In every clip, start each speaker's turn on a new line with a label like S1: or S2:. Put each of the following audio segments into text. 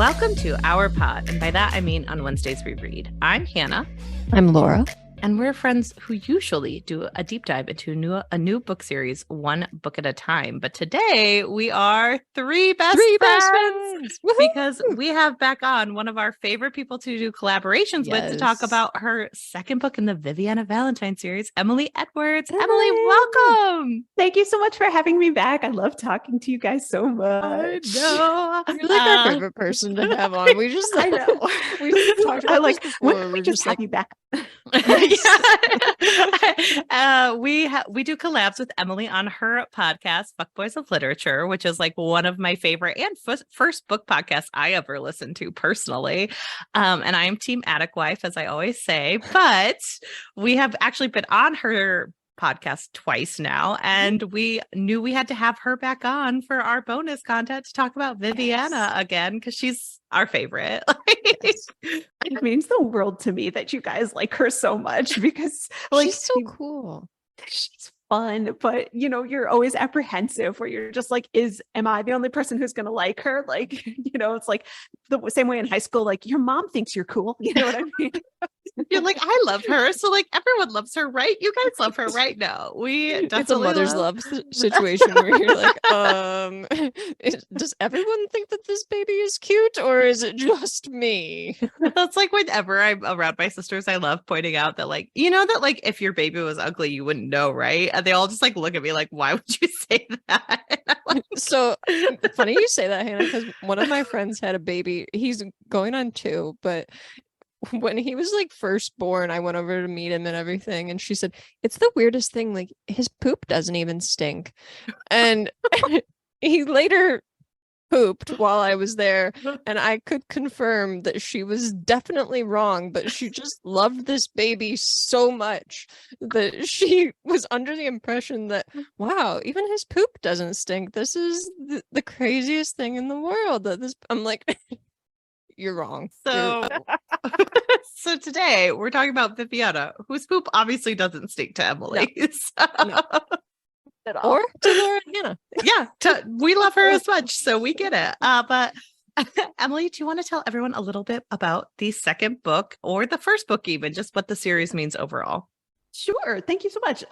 S1: Welcome to Our Pod, and by that I mean on Wednesdays we read. I'm Hannah.
S2: I'm Laura.
S1: And we're friends who usually do a deep dive into a new book series, one book at a time. But today we are three best friends because we have back on one of our favorite people to do collaborations with to talk about her second book in the Viviana Valentine series, Emily Edwards.
S2: Hey.
S1: Emily, welcome.
S3: Thank you so much for having me back. I love talking to you guys so much.
S1: I know.
S2: You're like our favorite person to have on. We just,
S3: I know.
S2: We talked about
S3: like,
S2: this before.
S3: when
S2: We're
S3: we just have
S2: like,
S3: you back.
S1: We do collabs with Emily on her podcast, Fuckboys of Literature, which is like one of my favorite and first book podcasts I ever listened to personally. And I am Team Attic Wife, as I always say, but we have actually been on her podcast twice now, and we knew we had to have her back on for our bonus content to talk about Viviana again, because she's our favorite.
S3: It means the world to me that you guys like her so much, because like
S2: she's so cool.
S3: She's fun, but you're always apprehensive where you're just like, am I the only person who's going to like her? Like, it's like the same way in high school, like your mom thinks you're cool. You know what I mean?
S1: You're like, I love her. So like everyone loves her, right? You guys love her, right? No, we definitely
S2: it's a mother's love situation where you're like, does everyone think that this baby is cute, or is it just me?
S1: That's like whenever I'm around my sisters, I love pointing out that like, that like if your baby was ugly, you wouldn't know, right? And they all just like look at me like, why would you say that? Like,
S2: so funny you say that, Hannah, because one of my friends had a baby. He's going on 2, but when he was like first born, I went over to meet him and everything, and she said, it's the weirdest thing, like his poop doesn't even stink. And he later pooped while I was there, and I could confirm that she was definitely wrong, but she just loved this baby so much that she was under the impression that, wow, even his poop doesn't stink. This is the craziest thing in the world. I'm like, you're wrong.
S1: So, so today we're talking about Viviana, whose poop obviously doesn't stink to Emily.
S2: No.
S1: So.
S2: No. At all. Or to Laura and Hannah.
S1: Yeah, we love her as much, so we get it. But Emily, do you want to tell everyone a little bit about the second book, or the first book even, just what the series means overall?
S3: Sure. Thank you so much.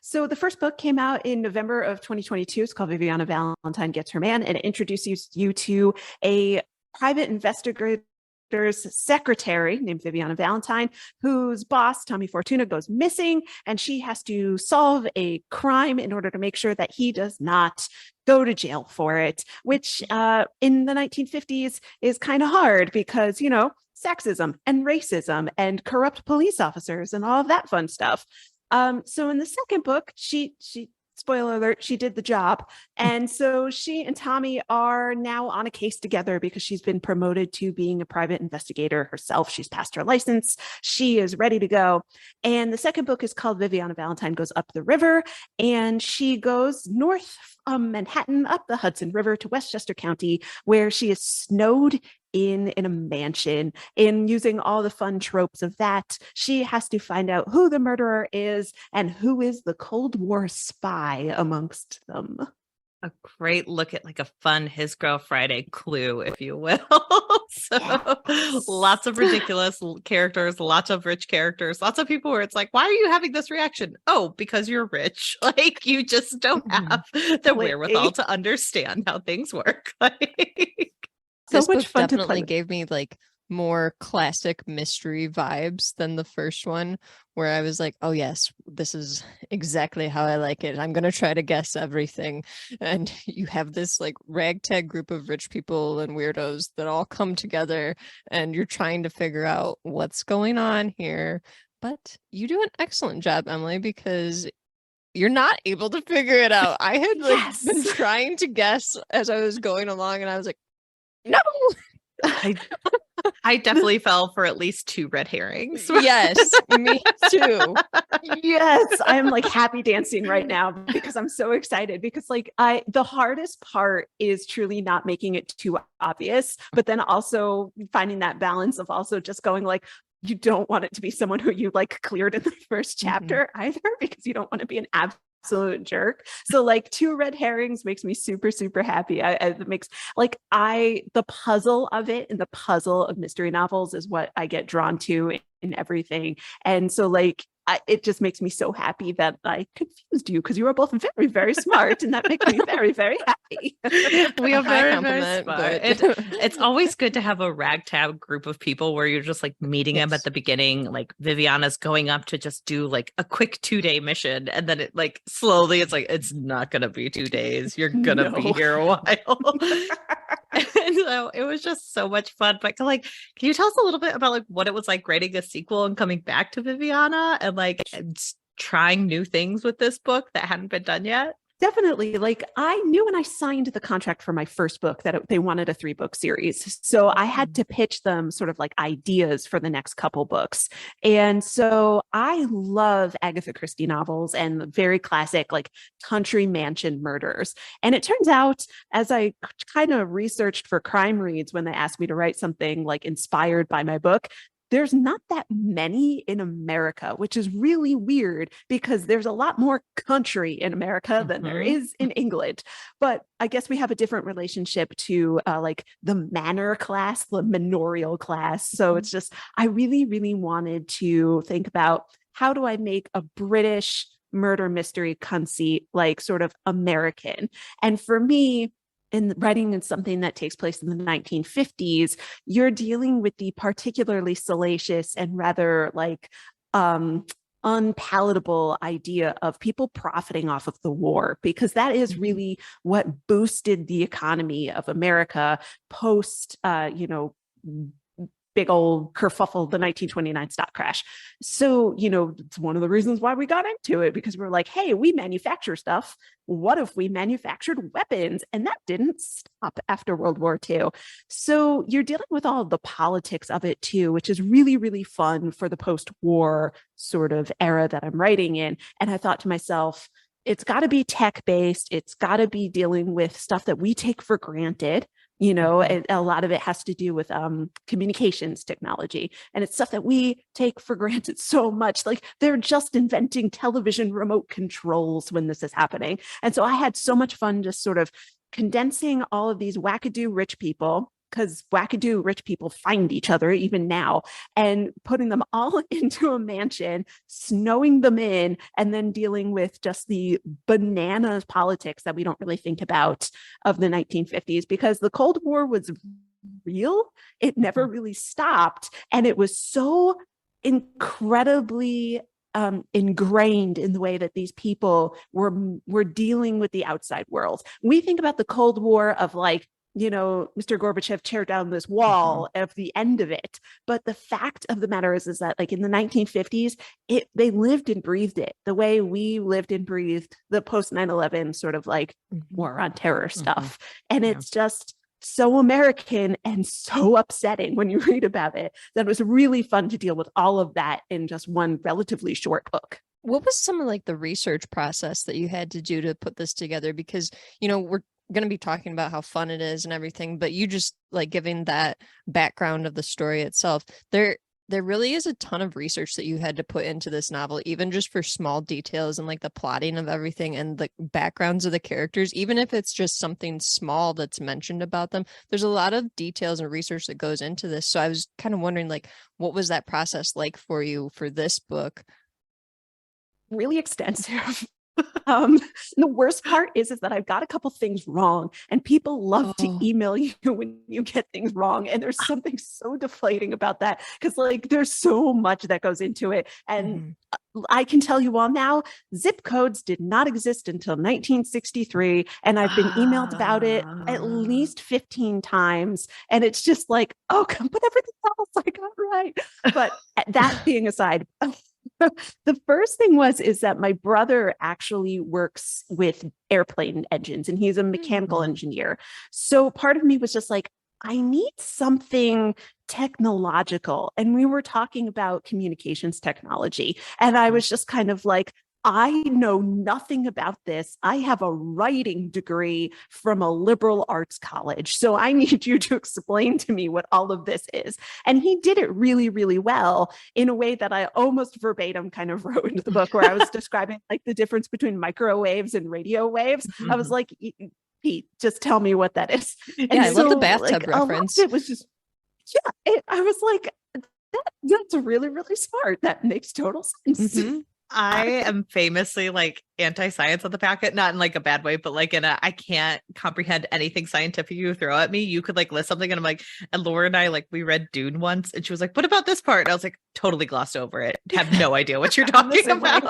S3: So the first book came out in November of 2022. It's called Viviana Valentine Gets Her Man, and it introduces you to a private investigator's secretary named Viviana Valentine, whose boss, Tommy Fortuna, goes missing, and she has to solve a crime in order to make sure that he does not go to jail for it, which in the 1950s is kind of hard because, sexism and racism and corrupt police officers and all of that fun stuff. So in the second book, she spoiler alert, she did the job. And so she and Tommy are now on a case together because she's been promoted to being a private investigator herself. She's passed her license. She is ready to go. And the second book is called Viviana Valentine Goes Up the River. And she goes north from Manhattan up the Hudson River to Westchester County, where she is snowed in a mansion. In using all the fun tropes of that, she has to find out who the murderer is and who is the Cold War spy amongst them.
S1: A great look at like a fun His Girl Friday Clue, if you will. So yes. Lots of ridiculous characters, lots of rich characters, lots of people where it's like, why are you having this reaction? Oh, because you're rich. Like you just don't have the wherewithal to understand how things work.
S2: So much fun definitely gave me like more classic mystery vibes than the first one, where I was like, oh yes, this is exactly how I like it. I'm going to try to guess everything. And you have this like ragtag group of rich people and weirdos that all come together, and you're trying to figure out what's going on here. But you do an excellent job, Emily, because you're not able to figure it out. I had like been trying to guess as I was going along, and I was like, no.
S1: I definitely fell for at least 2 red herrings.
S2: Yes, me too.
S3: Yes, I'm like happy dancing right now because I'm so excited, because like the hardest part is truly not making it too obvious, but then also finding that balance of also just going like, you don't want it to be someone who you like cleared in the first chapter either, because you don't want to be an absolute jerk. So like two red herrings makes me super, super happy. It makes the puzzle of it and the puzzle of mystery novels is what I get drawn to in everything. And so like, it just makes me so happy that I confused you because you are both very, very smart. And that makes me very, very happy.
S1: We are
S2: High
S1: very, very
S2: compliment,
S1: smart.
S2: but-
S1: It's always good to have a ragtag group of people where you're just like meeting them at the beginning. Like Viviana's going up to just do like a quick 2-day mission. And then it like slowly, it's like, it's not going to be 2 days. You're going to be here a while. And so it was just so much fun. But like, can you tell us a little bit about like what it was like writing a sequel and coming back to Viviana and like trying new things with this book that hadn't been done yet?
S3: Definitely. Like I knew when I signed the contract for my first book that they wanted a 3-book series. So I had to pitch them sort of like ideas for the next couple books. And so I love Agatha Christie novels and very classic like country mansion murders. And it turns out as I kind of researched for crime reads when they asked me to write something like inspired by my book, there's not that many in America, which is really weird because there's a lot more country in America than there is in England. But I guess we have a different relationship to like the manor class, the manorial class. So it's just, I really, really wanted to think about how do I make a British murder mystery conceit like sort of American? And for me, in writing in something that takes place in the 1950s, you're dealing with the particularly salacious and rather like unpalatable idea of people profiting off of the war, because that is really what boosted the economy of America post, big old kerfuffle, the 1929 stock crash. So, it's one of the reasons why we got into it, because we're like, hey, we manufacture stuff. What if we manufactured weapons? And that didn't stop after World War II. So you're dealing with all the politics of it too, which is really, really fun for the post-war sort of era that I'm writing in. And I thought to myself, it's got to be tech-based. It's got to be dealing with stuff that we take for granted. A lot of it has to do with communications technology, and it's stuff that we take for granted so much. Like they're just inventing television remote controls when this is happening. And so I had so much fun just sort of condensing all of these wackadoo rich people, because wackadoo rich people find each other even now, and putting them all into a mansion, snowing them in, and then dealing with just the bananas politics that we don't really think about of the 1950s, because the Cold War was real. It never really stopped. And it was so incredibly ingrained in the way that these people were dealing with the outside world. We think about the Cold War of like, Mr. Gorbachev tear down this wall of the end of it. But the fact of the matter is that like in the 1950s, they lived and breathed it the way we lived and breathed the post 9/11 sort of like war on terror stuff. And it's just so American and so upsetting when you read about it that it was really fun to deal with all of that in just one relatively short book.
S2: What was some of like the research process that you had to do to put this together? Because, we're going to be talking about how fun it is and everything, but you just like giving that background of the story itself, there really is a ton of research that you had to put into this novel, even just for small details and like the plotting of everything and the backgrounds of the characters. Even if it's just something small that's mentioned about them, there's a lot of details and research that goes into this. So I was kind of wondering, like, what was that process like for you for this book?
S3: Really extensive. The worst part is that I've got a couple things wrong, and people love to email you when you get things wrong. And there's something so deflating about that, because like there's so much that goes into it. And I can tell you all now, zip codes did not exist until 1963. And I've been emailed about it at least 15 times. And it's just like, oh, come put everything else I got right. But that being aside, the first thing is that my brother actually works with airplane engines, and he's a mechanical engineer. So part of me was just like, I need something technological. And we were talking about communications technology. And I was just kind of like, I know nothing about this. I have a writing degree from a liberal arts college. So I need you to explain to me what all of this is. And he did it really, really well in a way that I almost verbatim kind of wrote into the book, where I was describing like the difference between microwaves and radio waves. I was like, Pete, just tell me what that is.
S2: And I love the bathtub reference.
S3: It was just, I was like, that's really, really smart. That makes total sense.
S1: I am famously like anti-science on the packet, not in like a bad way, but like in a, I can't comprehend anything scientific you throw at me. You could like list something and I'm like, and Laura and I, like, we read Dune once and she was like, what about this part? And I was like, totally glossed over it. Have no idea what you're talking about.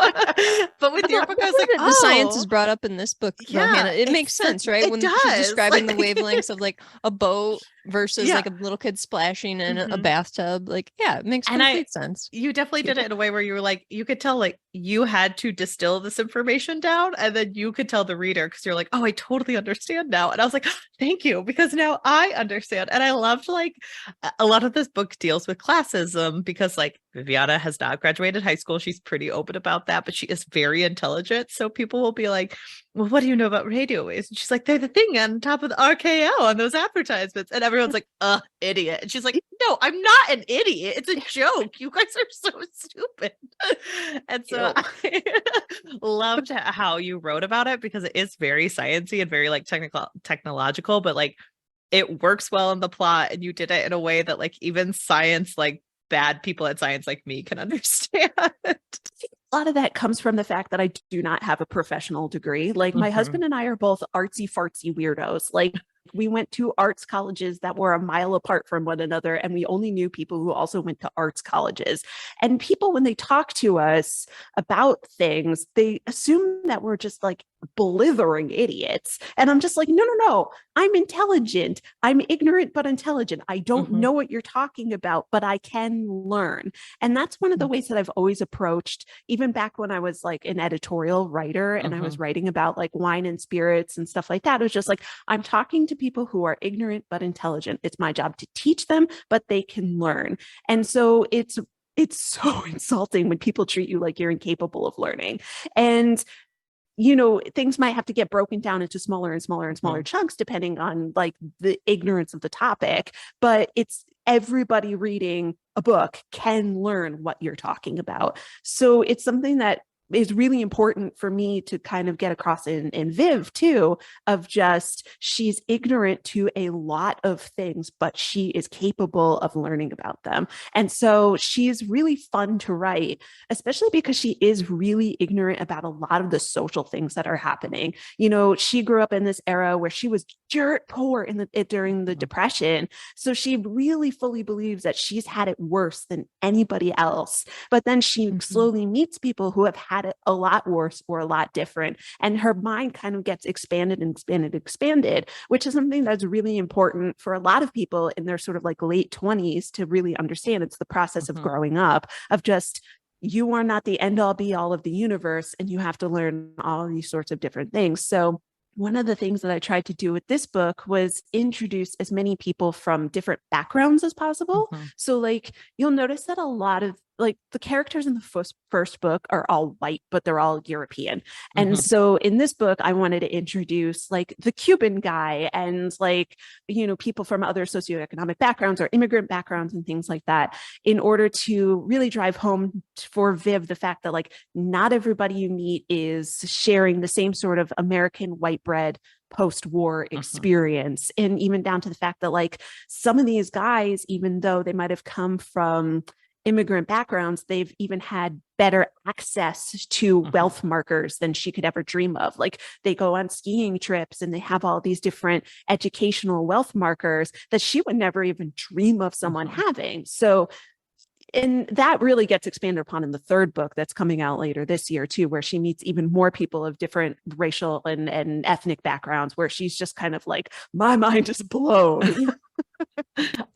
S1: But with your book, I was like,
S2: the science is brought up in this book. Though, Hannah. It makes sense, right? When she's describing the wavelengths of like a boat versus like a little kid splashing in a bathtub. Like, it makes complete sense.
S1: You definitely did it in a way where you were like, you could tell like you had to distill this information down and then you could tell the reader, because you're like, oh, I totally understand now. And I was like, thank you, because now I understand. And I loved like a lot of this book deals with classism, because like Viviana has not graduated high school. She's pretty open about that, but she is very intelligent. So people will be like, well, what do you know about radio waves? And she's like, they're the thing on top of the RKO on those advertisements. And everyone's like, idiot. And she's like, no, I'm not an idiot. It's a joke. You guys are so stupid. And so I loved how you wrote about it, because it is very sciencey and very like technological, but like it works well in the plot. And you did it in a way that like even science, like bad people at science like me can understand.
S3: A lot of that comes from the fact that I do not have a professional degree. Like my husband and I are both artsy fartsy weirdos. Like we went to arts colleges that were a mile apart from one another, and we only knew people who also went to arts colleges. And people, when they talk to us about things, they assume that we're just like blithering idiots. And I'm just like, no, I'm intelligent. I'm ignorant, but intelligent. I don't know what you're talking about, but I can learn. And that's one of the ways that I've always approached, even back when I was like an editorial writer and I was writing about like wine and spirits and stuff like that. It was just like, I'm talking to people who are ignorant, but intelligent. It's my job to teach them, but they can learn. And so it's so insulting when people treat you like you're incapable of learning. And things might have to get broken down into smaller and smaller and smaller chunks, depending on like the ignorance of the topic. But it's everybody reading a book can learn what you're talking about. So it's something that is really important for me to kind of get across in Viv too, of just, she's ignorant to a lot of things, but she is capable of learning about them. And so she's really fun to write, especially because she is really ignorant about a lot of the social things that are happening. She grew up in this era where she was dirt poor during the Depression. So she really fully believes that she's had it worse than anybody else. But then she slowly meets people who have had it a lot worse or a lot different. And her mind kind of gets expanded, which is something that's really important for a lot of people in their sort of like late 20s to really understand. It's the process of growing up, of just, you are not the end all be all of the universe, and you have to learn all of these sorts of different things. So one of the things that I tried to do with this book was introduce as many people from different backgrounds as possible. So like, you'll notice that a lot of like the characters in the first book are all white, but they're all European. And so in this book, I wanted to introduce like the Cuban guy and like, people from other socioeconomic backgrounds or immigrant backgrounds and things like that, in order to really drive home for Viv the fact that like not everybody you meet is sharing the same sort of American white bread post-war experience. And even down to the fact that like some of these guys, even though they might have come from immigrant backgrounds, they've even had better access to wealth markers than she could ever dream of. Like they go on skiing trips and they have all these different educational wealth markers that she would never even dream of someone having. So, and that really gets expanded upon in the third book that's coming out later this year too, where she meets even more people of different racial and ethnic backgrounds, where she's just kind of like, my mind is blown.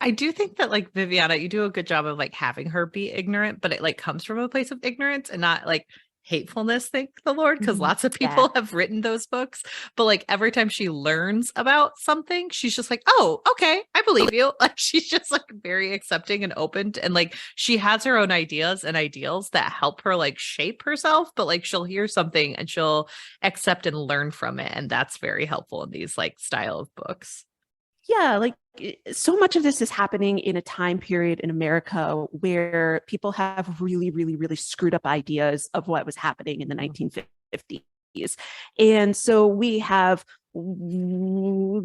S1: I do think that like Viviana, you do a good job of like having her be ignorant, but it like comes from a place of ignorance and not like hatefulness, thank the Lord, because
S3: Mhm.
S1: lots of
S3: Yeah.
S1: people have written those books. But like every time she learns about something, she's just like, oh, okay, I believe you. Like she's just like very accepting and open and like she has her own ideas and ideals that help her like shape herself, but like she'll hear something and she'll accept and learn from it. And that's very helpful in these like style of books.
S3: Yeah, like so much of this is happening in a time period in America where people have really, really, really screwed up ideas of what was happening in the 1950s. And so we have the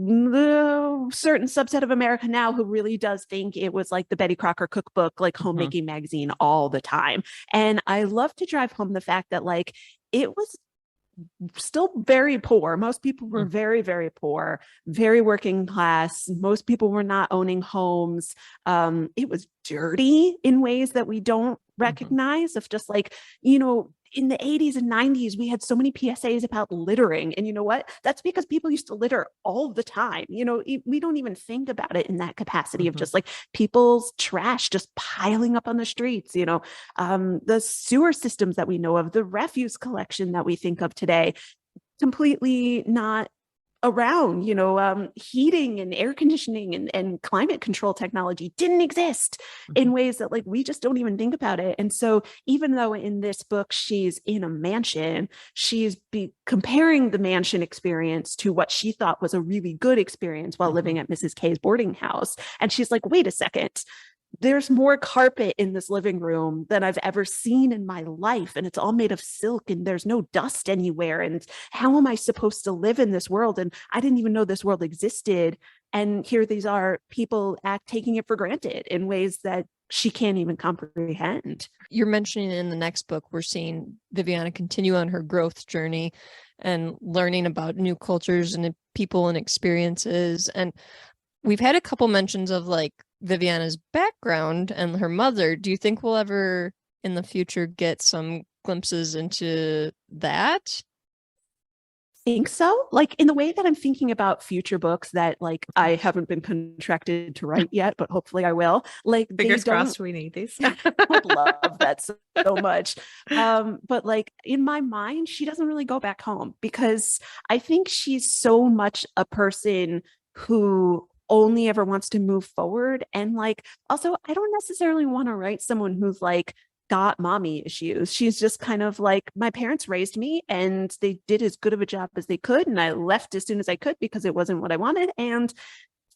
S3: certain subset of America now who really does think it was like the Betty Crocker cookbook, like homemaking magazine all the time. And I love to drive home the fact that like it was still very poor. Most people were very, very poor, very working class. Most people were not owning homes. It was dirty in ways that we don't recognize of just like, in the 80s and 90s, we had so many PSAs about littering. And you know what? That's because people used to litter all the time. We don't even think about it in that capacity of just like people's trash just piling up on the streets, the sewer systems that we know of, the refuse collection that we think of today, completely not around. Heating and air conditioning and climate control technology didn't exist in ways that like we just don't even think about it. And so even though in this book she's in a mansion, she's comparing the mansion experience to what she thought was a really good experience while living at Mrs. K's boarding house. And she's like, wait a second, there's more carpet in this living room than I've ever seen in my life. And it's all made of silk and there's no dust anywhere. And how am I supposed to live in this world? And I didn't even know this world existed. And here these are people taking it for granted in ways that she can't even comprehend.
S2: You're mentioning in the next book, we're seeing Viviana continue on her growth journey and learning about new cultures and people and experiences. And we've had a couple mentions of like Viviana's background and her mother. Do you think we'll ever in the future get some glimpses into that?
S3: Think so, like in the way that I'm thinking about future books that like I haven't been contracted to write yet, but hopefully I will. Like
S1: fingers crossed, we need these.
S3: I would love that so much. But like in my mind, she doesn't really go back home because I think she's so much a person who only ever wants to move forward. And like, also, I don't necessarily want to write someone who's like got mommy issues. She's just kind of like, my parents raised me and they did as good of a job as they could. And I left as soon as I could because it wasn't what I wanted. And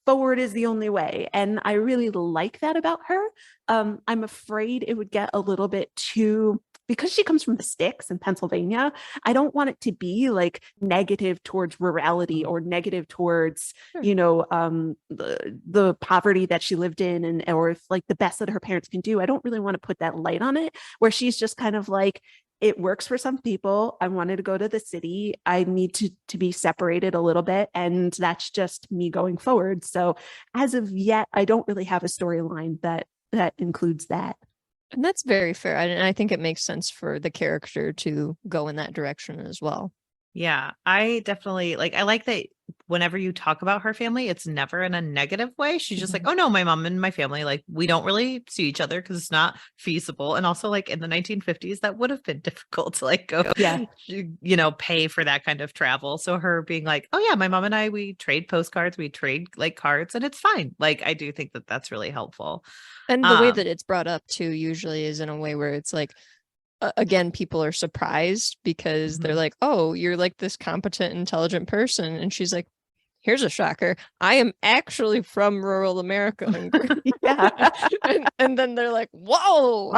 S3: forward is the only way. And I really like that about her. I'm afraid it would get a little bit too, because she comes from the sticks in Pennsylvania, I don't want it to be like negative towards rurality or negative towards, the poverty that she lived in or if like the best that her parents can do. I don't really want to put that light on it where she's just kind of like, it works for some people. I wanted to go to the city. I need to be separated a little bit. And that's just me going forward. So as of yet, I don't really have a storyline that includes that.
S2: And that's very fair. And I think it makes sense for the character to go in that direction as well.
S1: Yeah, I definitely I like that whenever you talk about her family, it's never in a negative way. She's just like, oh no, my mom and my family, like we don't really see each other because it's not feasible. And also like in the 1950s, that would have been difficult to like go, pay for that kind of travel. So her being like, oh yeah, my mom and I, we trade postcards, we trade like cards and it's fine. Like, I do think that that's really helpful.
S2: And the way that it's brought up too, usually is in a way where it's like, again, people are surprised because they're like, oh, you're like this competent, intelligent person. And she's like, here's a shocker. I am actually from rural America. and then they're like, whoa.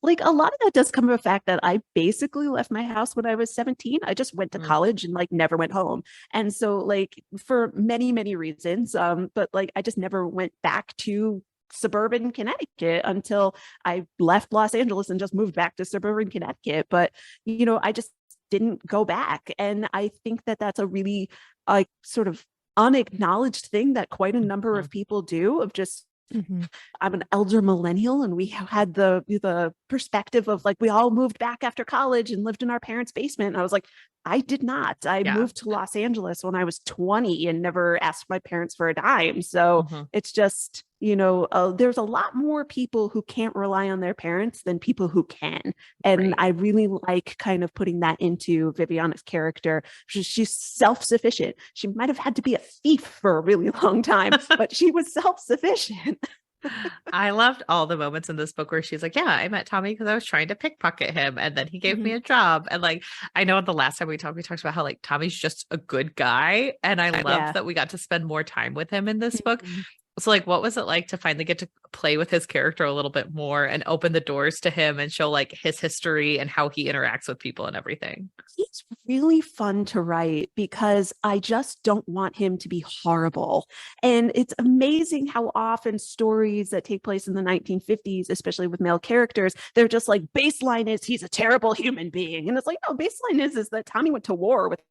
S3: Like a lot of that does come from the fact that I basically left my house when I was 17. I just went to college and like never went home. And so like for many, many reasons, but like I just never went back to suburban Connecticut until I left Los Angeles and just moved back to suburban Connecticut. But, I just didn't go back. And I think that that's a really sort of unacknowledged thing that quite a number of people do of just, I'm an elder millennial and we had the perspective of like, we all moved back after college and lived in our parents' basement. And I was like, I did not. I
S1: Yeah.
S3: moved to Los Angeles when I was 20 and never asked my parents for a dime. So it's just, there's a lot more people who can't rely on their parents than people who can. And I really like kind of putting that into Viviana's character. She's self-sufficient. She might have had to be a thief for a really long time, but she was self-sufficient.
S1: I loved all the moments in this book where she's like, yeah, I met Tommy because I was trying to pickpocket him and then he gave me a job. And like, I know the last time we talked about how like Tommy's just a good guy. And I loved that we got to spend more time with him in this book. So like, what was it like to finally get to play with his character a little bit more and open the doors to him and show like his history and how he interacts with people and everything?
S3: He's really fun to write because I just don't want him to be horrible. And it's amazing how often stories that take place in the 1950s, especially with male characters, they're just like, baseline is he's a terrible human being. And it's like, no, baseline is that Tommy went to war with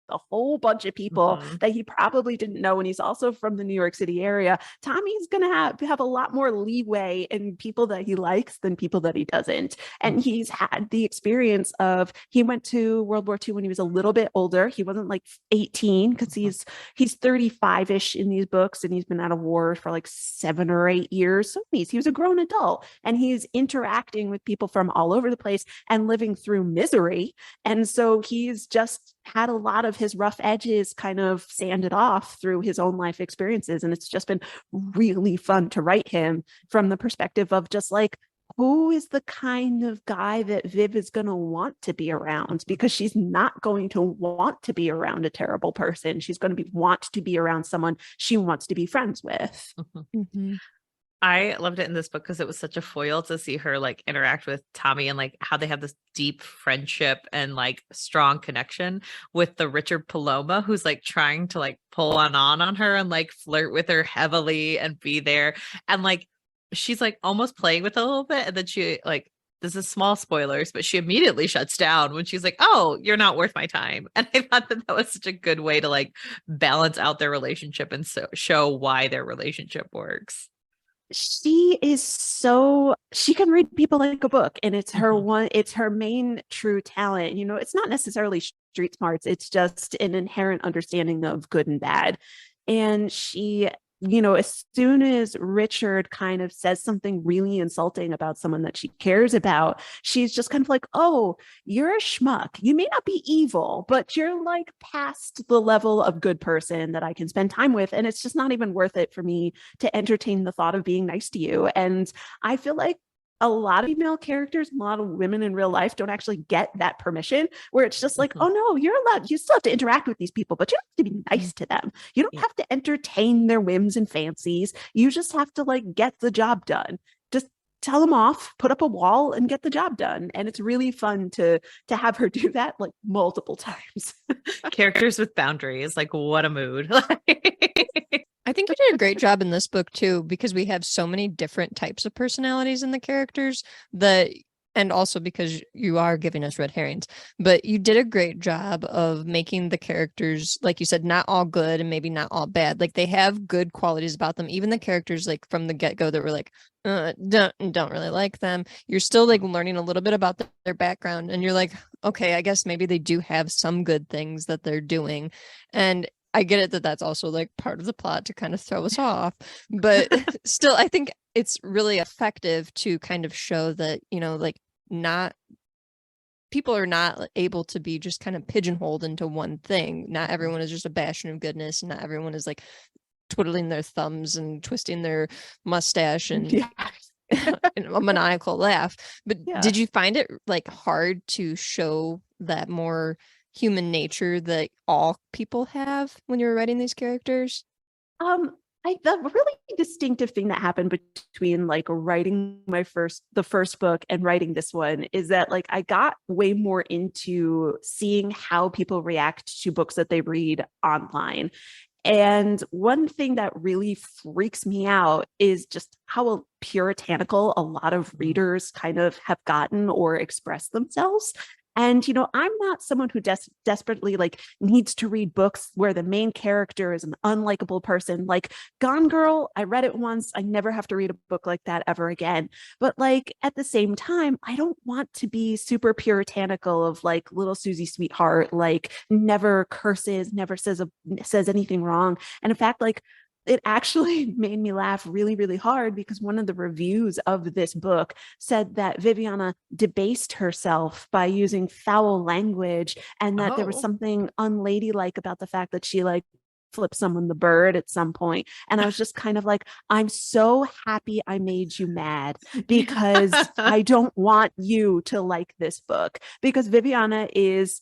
S3: a whole bunch of people that he probably didn't know. And he's also from the New York City area. Tommy's going to have a lot more leeway in people that he likes than people that he doesn't. And he's had the experience of, he went to World War II when he was a little bit older. He wasn't like 18 because he's 35-ish in these books, and he's been out of war for like 7 or 8 years. So he was a grown adult, and he's interacting with people from all over the place and living through misery. And so he's just had a lot of his rough edges kind of sanded off through his own life experiences. And it's just been really fun to write him from the perspective of just like, who is the kind of guy that Viv is going to want to be around? Because she's not going to want to be around a terrible person. She's going to want to be around someone she wants to be friends with.
S1: I loved it in this book because it was such a foil to see her like interact with Tommy and like how they have this deep friendship and like strong connection with the Richard Paloma, who's like trying to like pull on her and like flirt with her heavily and be there. And like, she's like almost playing with it a little bit. And then she like, this is small spoilers, but she immediately shuts down when she's like, oh, you're not worth my time. And I thought that was such a good way to like balance out their relationship and show why their relationship works.
S3: She can read people like a book, and it's her main true talent. It's not necessarily street smarts. It's just an inherent understanding of good and bad. And she, as soon as Richard kind of says something really insulting about someone that she cares about, she's just kind of like, oh, you're a schmuck. You may not be evil, but you're like past the level of good person that I can spend time with. And it's just not even worth it for me to entertain the thought of being nice to you. And I feel like a lot of female characters, a lot of women in real life don't actually get that permission, where it's just like, oh no, you're allowed, you still have to interact with these people, but you don't have to be nice to them. You don't have to entertain their whims and fancies. You just have to like get the job done. Just tell them off, put up a wall, and get the job done. And it's really fun to have her do that like multiple times.
S1: Characters with boundaries, like what a mood.
S2: I think you did a great job in this book too, because we have so many different types of personalities in the characters and also because you are giving us red herrings, but you did a great job of making the characters, like you said, not all good and maybe not all bad. Like they have good qualities about them. Even the characters like from the get-go that were like, don't really like them. You're still like learning a little bit about their background, and you're like, okay, I guess maybe they do have some good things that they're doing. And I get it that that's also like part of the plot to kind of throw us off, but still, I think it's really effective to kind of show that, like not people are not able to be just kind of pigeonholed into one thing. Not everyone is just a bastion of goodness. Not everyone is like twiddling their thumbs and twisting their mustache and a maniacal laugh. But did you find it like hard to show that more human nature that all people have when you were writing these characters?
S3: The really distinctive thing that happened between like writing the first book and writing this one is that like I got way more into seeing how people react to books that they read online. And one thing that really freaks me out is just how puritanical a lot of readers kind of have gotten or expressed themselves. And, I'm not someone who desperately like needs to read books where the main character is an unlikable person. Like Gone Girl, I read it once. I never have to read a book like that ever again. But like at the same time, I don't want to be super puritanical of like little Susie Sweetheart, like never curses, never says anything wrong. And in fact, like it actually made me laugh really, really hard because one of the reviews of this book said that Viviana debased herself by using foul language, and that there was something unladylike about the fact that she like flipped someone the bird at some point. And I was just kind of like, I'm so happy I made you mad, because I don't want you to like this book, because Viviana is,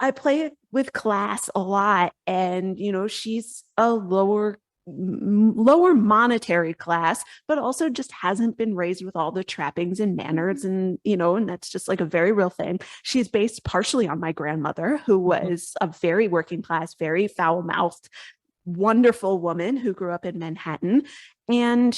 S3: I play it with class a lot, and she's a lower monetary class, but also just hasn't been raised with all the trappings and manners, and and that's just like a very real thing. She's based partially on my grandmother, who was a very working class, very foul-mouthed, wonderful woman who grew up in Manhattan. And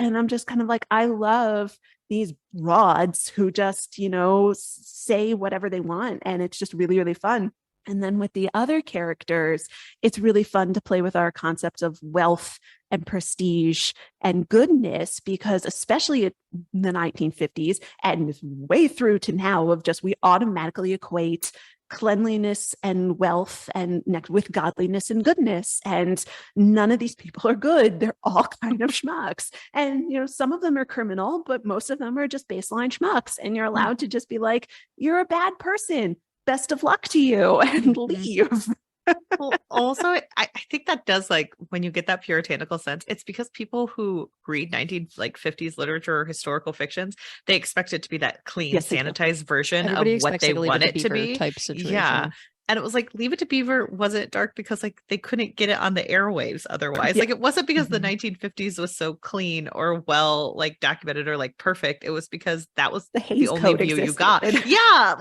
S3: I'm just kind of like, I love these rods who just, say whatever they want. And it's just really, really fun. And then with the other characters, it's really fun to play with our concepts of wealth and prestige and goodness, because especially in the 1950s and way through to now, of just we automatically equate cleanliness and wealth and next with godliness and goodness, and none of these people are good. They're all kind of schmucks, and some of them are criminal, but most of them are just baseline schmucks, and you're allowed to just be like, you're a bad person, best of luck to you, and leave.
S1: Well, also, I think that does, like, when you get that puritanical sense, it's because people who read 1950s literature or historical fictions, they expect it to be that clean, sanitized version
S2: Everybody
S1: of what they want it to be.
S2: Type situation.
S1: Yeah. And it was like, Leave It to Beaver wasn't dark because like they couldn't get it on the airwaves otherwise. Like it wasn't because the 1950s was so clean or well like documented or like perfect. It was because that was the only view you got. Yeah.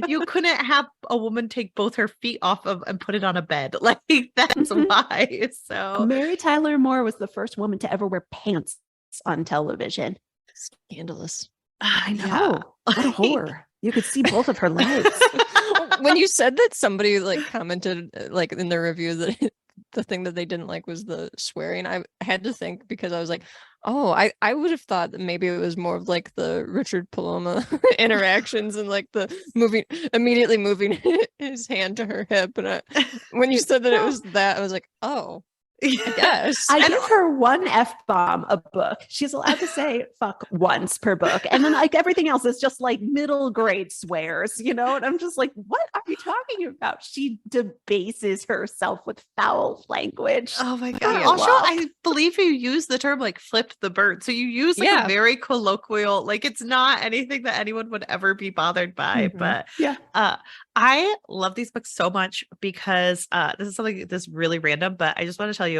S1: You couldn't have a woman take both her feet off of and put it on a bed. Like that's why. So
S3: Mary Tyler Moore was the first woman to ever wear pants on television.
S2: Scandalous.
S3: I know. What a whore. You could see both of her legs.
S2: When you said that somebody like commented like in the review that the thing that they didn't like was the swearing, I had to think, because I was like, oh, I would have thought that maybe it was more of like the Richard Paloma interactions and like the immediately moving his hand to her hip. And when you said that it was that, I was like, oh, I guess.
S3: I give her one F-bomb a book. She's allowed to say fuck once per book. And then like everything else is just like middle grade swears, and I'm just like, what are you talking about? She debases herself with foul language.
S1: Oh my God. Also, I believe you use the term like flipped the bird. So you use like a very colloquial, like it's not anything that anyone would ever be bothered by. But I love these books so much because this is something that's really random, but I just want to tell you,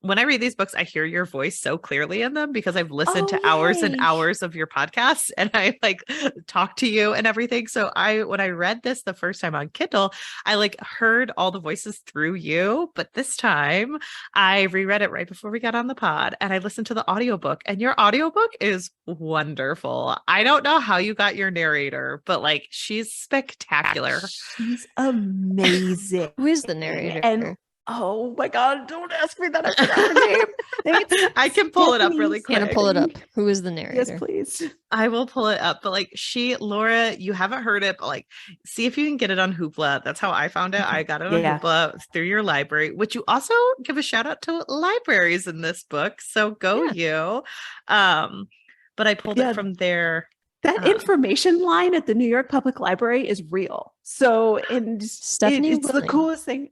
S1: when I read these books, I hear your voice so clearly in them because I've listened to hours and hours of your podcasts and I like talk to you and everything. So when I read this the first time on Kindle, I like heard all the voices through you. But this time I reread it right before we got on the pod and I listened to the audiobook, and your audiobook is wonderful. I don't know how you got your narrator, but like she's spectacular.
S3: She's amazing.
S2: Who is the narrator?
S3: And oh my God, don't ask me that. I forgot her name.
S1: I can pull it up really quick.
S2: Hannah, pull it up. Who is the narrator?
S3: Yes, please.
S1: I will pull it up. But like Laura, you haven't heard it, but like see if you can get it on Hoopla. That's how I found it. I got it on Hoopla through your library, which you also give a shout out to libraries in this book. So go you. But I pulled it from there.
S3: That information line at the New York Public Library is real. So
S2: Stephanie,
S3: it's the coolest thing.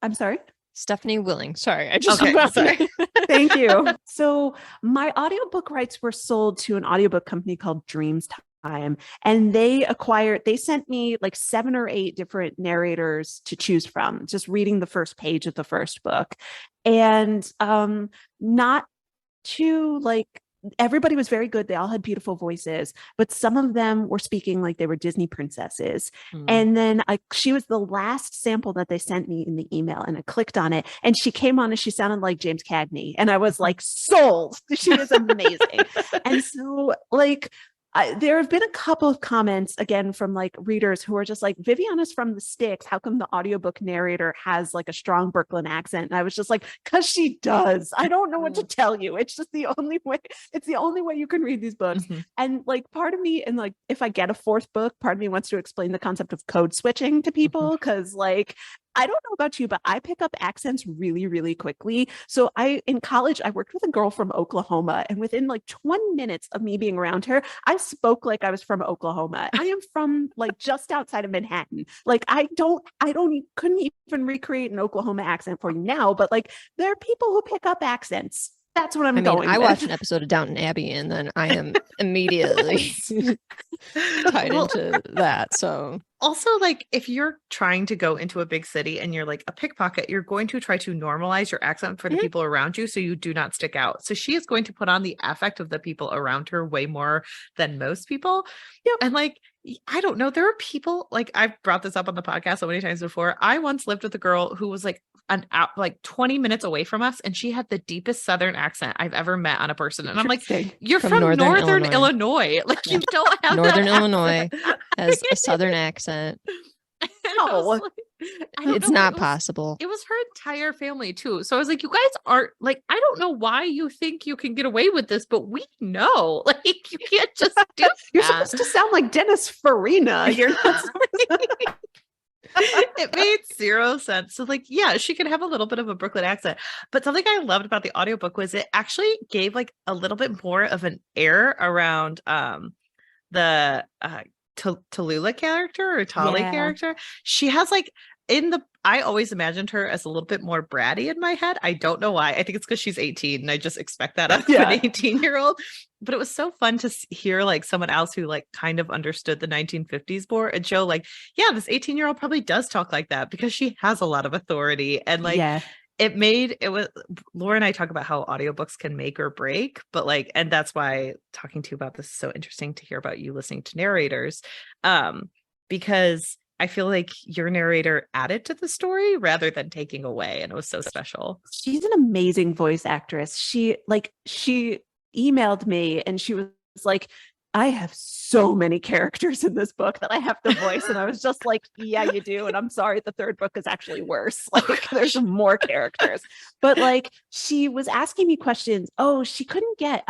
S3: I'm sorry?
S2: Stephanie Willing. Sorry. I just
S3: sorry. Thank you. So my audiobook rights were sold to an audiobook company called Dreams Time. And they sent me like 7 or 8 different narrators to choose from, just reading the first page of the first book. And not to like, everybody was very good. They all had beautiful voices, but some of them were speaking like they were Disney princesses. And then she was the last sample that they sent me in the email, and I clicked on it and she came on and she sounded like James Cagney. And I was like, sold. She was amazing. And so like, there have been a couple of comments again from like readers who are just like, Viviana's from the sticks. How come the audiobook narrator has like a strong Brooklyn accent? And I was just like, because she does. I don't know what to tell you. It's just the only way. It's the only way you can read these books.
S1: Mhm.
S3: And like part of me, and like if I get a fourth book, part of me wants to explain the concept of code switching to people, because like I don't know about you, but I pick up accents really, really quickly. So in college, I worked with a girl from Oklahoma, and within like 20 minutes of me being around her, I spoke like I was from Oklahoma. I am from like just outside of Manhattan. Like couldn't even recreate an Oklahoma accent for you now, but like there are people who pick up accents. That's what I'm going
S2: I
S3: with.
S2: watched an episode of Downton Abbey and then I am immediately tied into that. So
S1: also, like, if you're trying to go into a big city and you're like a pickpocket, you're going to try to normalize your accent for the people around you so you do not stick out. So she is going to put on the affect of the people around her way more than most people.
S3: Yep.
S1: And like, I don't know, there are people, like, I've brought this up on the podcast so many times before. I once lived with a girl who was like like 20 minutes away from us, and she had the deepest Southern accent I've ever met on a person. And I'm like, you're from Northern Illinois. Like, you don't have
S2: Northern
S1: that
S2: Illinois has a Southern accent.
S3: No.
S2: It's not possible.
S1: It was her entire family too. So I was like, you guys aren't like, I don't know why you think you can get away with this, but we know, like, you can't just do
S3: You're
S1: that.
S3: supposed to sound like Dennis Farina. You're not
S1: It made zero sense. So like, yeah, she could have a little bit of a Brooklyn accent, but something I loved about the audiobook was it actually gave like a little bit more of an air around the Tallulah character or Tali character. She has like I always imagined her as a little bit more bratty in my head. I don't know why. I think it's because she's 18 and I just expect that of an 18-year-old. But it was so fun to hear like someone else who like kind of understood the 1950s more and show like, yeah, this 18-year-old probably does talk like that because she has a lot of authority. And like, Laura and I talk about how audiobooks can make or break, but like, and that's why talking to you about this is so interesting to hear about you listening to narrators, because I feel like your narrator added to the story rather than taking away, and it was so special.
S3: She's an amazing voice actress. She emailed me and she was like, I have so many characters in this book that I have to voice. And I was just like, yeah, you do. And I'm sorry, the third book is actually worse. Like there's more characters. But like she was asking me questions. Oh, she couldn't get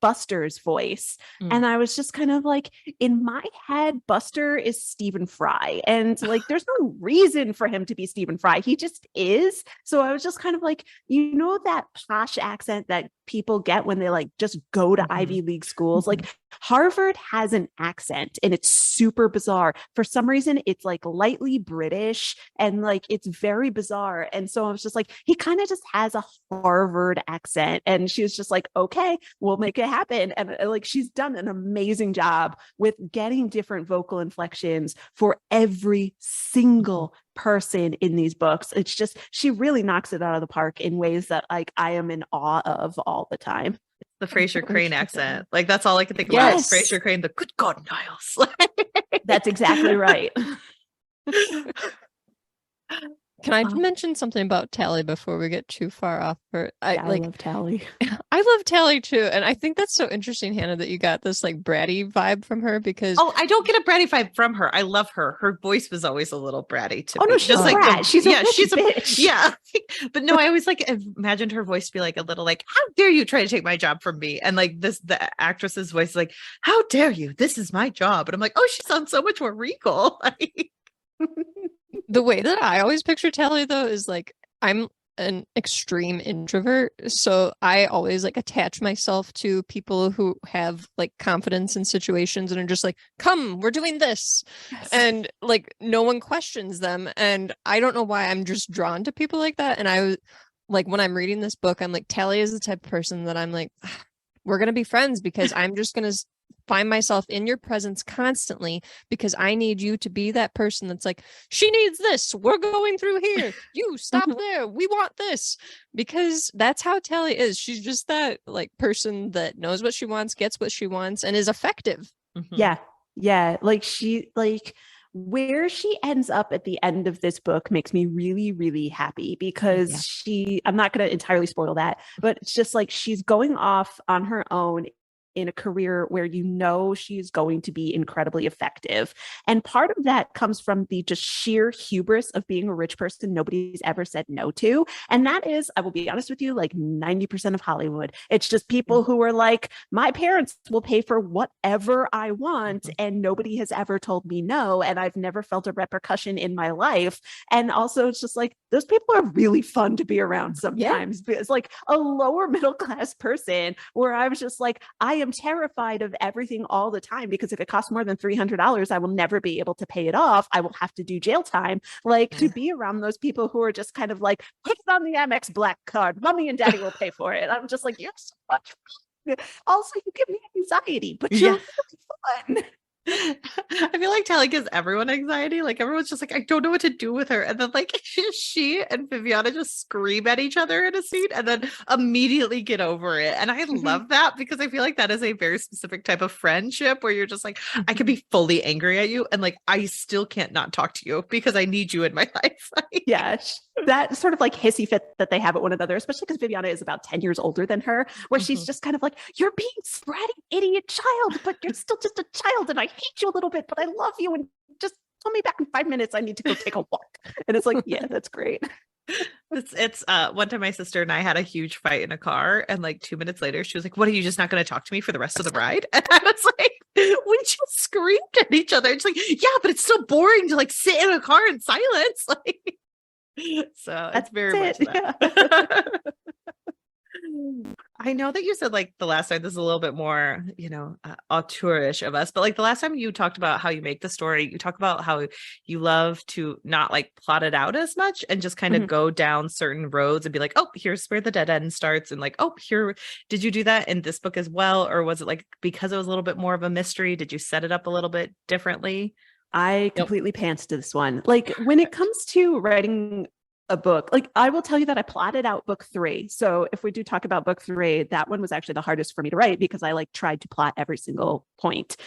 S3: Buster's voice. And I was just kind of like, in my head, Buster is Stephen Fry. And like there's no reason for him to be Stephen Fry. He just is. So I was just kind of like, you know, that posh accent that people get when they like just go to Ivy League schools. Like Harvard has an accent and it's super bizarre. For some reason, it's like lightly British and like it's very bizarre. And so I was just like, he kind of just has a Harvard accent. And she was just like, okay, we'll make it happen. And like she's done an amazing job with getting different vocal inflections for every single person in these books. It's just, she really knocks it out of the park in ways that like I am in awe of all the time.
S1: The Fraser Crane accent. Like that's all I can think about. Fraser Crane, the good God, Niles.
S3: That's exactly right.
S2: Can I mention something about Tally before we get too far off her? I
S3: love Tally.
S2: I love Tally too. And I think that's so interesting, Hannah, that you got this like bratty vibe from her because
S1: I don't get a bratty vibe from her. I love her. Her voice was always a little bratty to me.
S3: No, she's a brat. She's a bitch.
S1: Yeah. But no, I always like imagined her voice to be like a little like, how dare you try to take my job from me? And like the actress's voice is like, how dare you? This is my job. And I'm like, oh, she sounds so much more regal.
S2: The way that I always picture Tally though is like I'm an extreme introvert, so I always like attach myself to people who have like confidence in situations and are just like, come, we're doing this. Yes. And like no one questions them, and I don't know why I'm just drawn to people like that. And I like when I'm reading this book, I'm like, Tally is the type of person that I'm like, we're gonna be friends because I'm just gonna find myself in your presence constantly because I need you to be that person that's like, she needs this, we're going through here, you stop there, we want this, because that's how Tally is. She's just that like person that knows what she wants, gets what she wants, and is effective.
S3: Yeah, like she like where she ends up at the end of this book makes me really, really happy because I'm not going to entirely spoil that, but it's just like she's going off on her own in a career where you know she's going to be incredibly effective. And part of that comes from the just sheer hubris of being a rich person nobody's ever said no to. And that is, I will be honest with you, like 90% of Hollywood. It's just people who are like, my parents will pay for whatever I want, and nobody has ever told me no. And I've never felt a repercussion in my life. And also, it's just like, those people are really fun to be around sometimes. Yeah. It's like a lower middle class person where I was just like, I am terrified of everything all the time, because if it costs more than $300, I will never be able to pay it off. I will have to do jail time. Like, to be around those people who are just kind of like, put it on the Amex Black card, mommy and daddy will pay for it. I'm just like, you're so much fun. Also, you give me anxiety, but you're really fun.
S1: I feel like Tally gives everyone anxiety. Like, everyone's just like, I don't know what to do with her. And then like she and Viviana just scream at each other in a scene and then immediately get over it. And I love that, because I feel like that is a very specific type of friendship where you're just like, I could be fully angry at you and like, I still can't not talk to you because I need you in my life.
S3: Yeah. That sort of like hissy fit that they have at one another, especially because Viviana is about 10 years older than her, where she's just kind of like, you're being bratty idiot child, but you're still just a child, and I hate you a little bit, but I love you, and just tell me back in 5 minutes I need to go take a walk. And it's like, yeah, that's great.
S1: It's one time my sister and I had a huge fight in a car, and like 2 minutes later she was like, what, are you just not going to talk to me for the rest of the ride? And I was like, we just screamed at each other. It's like, yeah, but it's so boring to like sit in a car in silence. Like, so it's very much that. Yeah. I know that you said like the last time, this is a little bit more, auteurish of us, but like the last time you talked about how you make the story, you talk about how you love to not like plot it out as much and just kind of go down certain roads and be like, oh, here's where the dead end starts. And like, oh, here, did you do that in this book as well? Or was it like, because it was a little bit more of a mystery, did you set it up a little bit differently?
S3: I completely pants to this one. Like, when it comes to writing a book, like, I will tell you that I plotted out book 3. So if we do talk about book 3, that one was actually the hardest for me to write, because I like tried to plot every single point.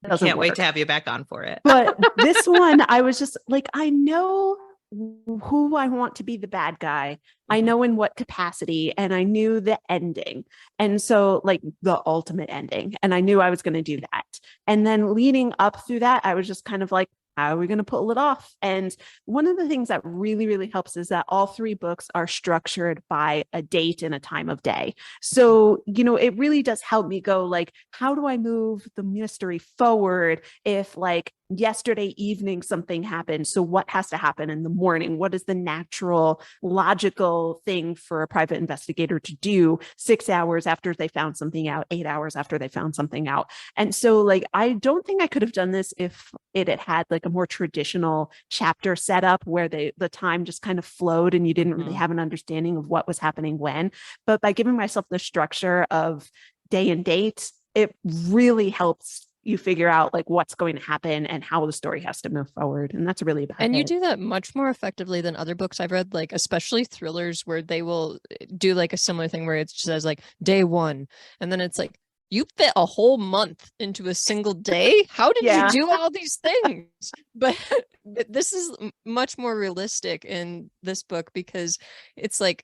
S1: I can't wait to have you back on for it.
S3: But this one, I was just like, I know who I want to be the bad guy. I know in what capacity, and I knew the ending. And so like the ultimate ending, and I knew I was going to do that. And then leading up through that, I was just kind of like, how are we going to pull it off? And one of the things that really, really helps is that all 3 books are structured by a date and a time of day. So, it really does help me go like, how do I move the mystery forward if like yesterday evening something happened? So what has to happen in the morning? What is the natural, logical thing for a private investigator to do 6 hours after they found something out, 8 hours after they found something out? And so like, I don't think I could have done this if it had like a more traditional chapter setup where the time just kind of flowed and you didn't really have an understanding of what was happening when. But by giving myself the structure of day and date, it really helps you figure out like what's going to happen and how the story has to move forward. And that's really about it.
S2: You do that much more effectively than other books I've read, like especially thrillers, where they will do like a similar thing where it says like day 1, and then it's like, you fit a whole month into a single day. How did you do all these things? But this is much more realistic in this book, because it's like,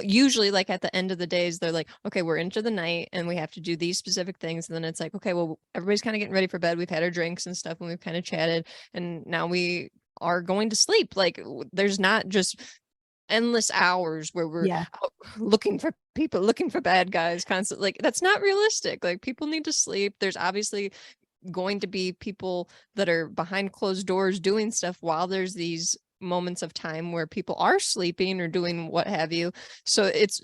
S2: usually like at the end of the days, they're like, okay, we're into the night and we have to do these specific things. And then it's like, okay, well, everybody's kind of getting ready for bed. We've had our drinks and stuff and we've kind of chatted, and now we are going to sleep. Like, there's not just endless hours where we're out looking for people, looking for bad guys constantly. Like, that's not realistic. Like, people need to sleep. There's obviously going to be people that are behind closed doors doing stuff while there's these moments of time where people are sleeping or doing what have you. So it's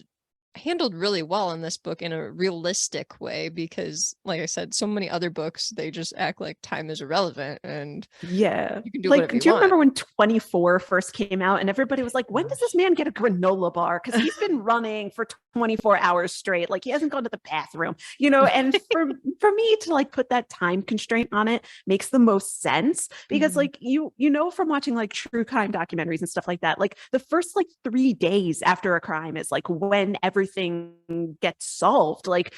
S2: handled really well in this book in a realistic way, because like I said, so many other books, they just act like time is irrelevant and you can do
S3: like,
S2: whatever you
S3: do you
S2: want.
S3: remember when 24 first came out and everybody was like, when does this man get a granola bar? Because he's been running for 24 hours straight, like he hasn't gone to the bathroom, and for me to like put that time constraint on it makes the most sense, because like from watching like true crime documentaries and stuff like that, like the first like 3 days after a crime is like when everything gets solved. Like,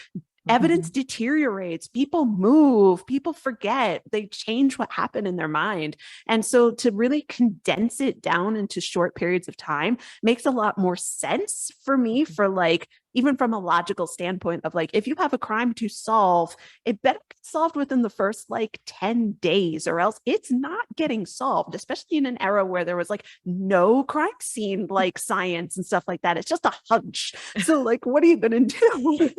S3: evidence deteriorates, people move, people forget, they change what happened in their mind. And so to really condense it down into short periods of time makes a lot more sense for me, for like even from a logical standpoint of like, if you have a crime to solve, it better get solved within the first like 10 days, or else it's not getting solved, especially in an era where there was like no crime scene like science and stuff like that. It's just a hunch. So like, what are you gonna do?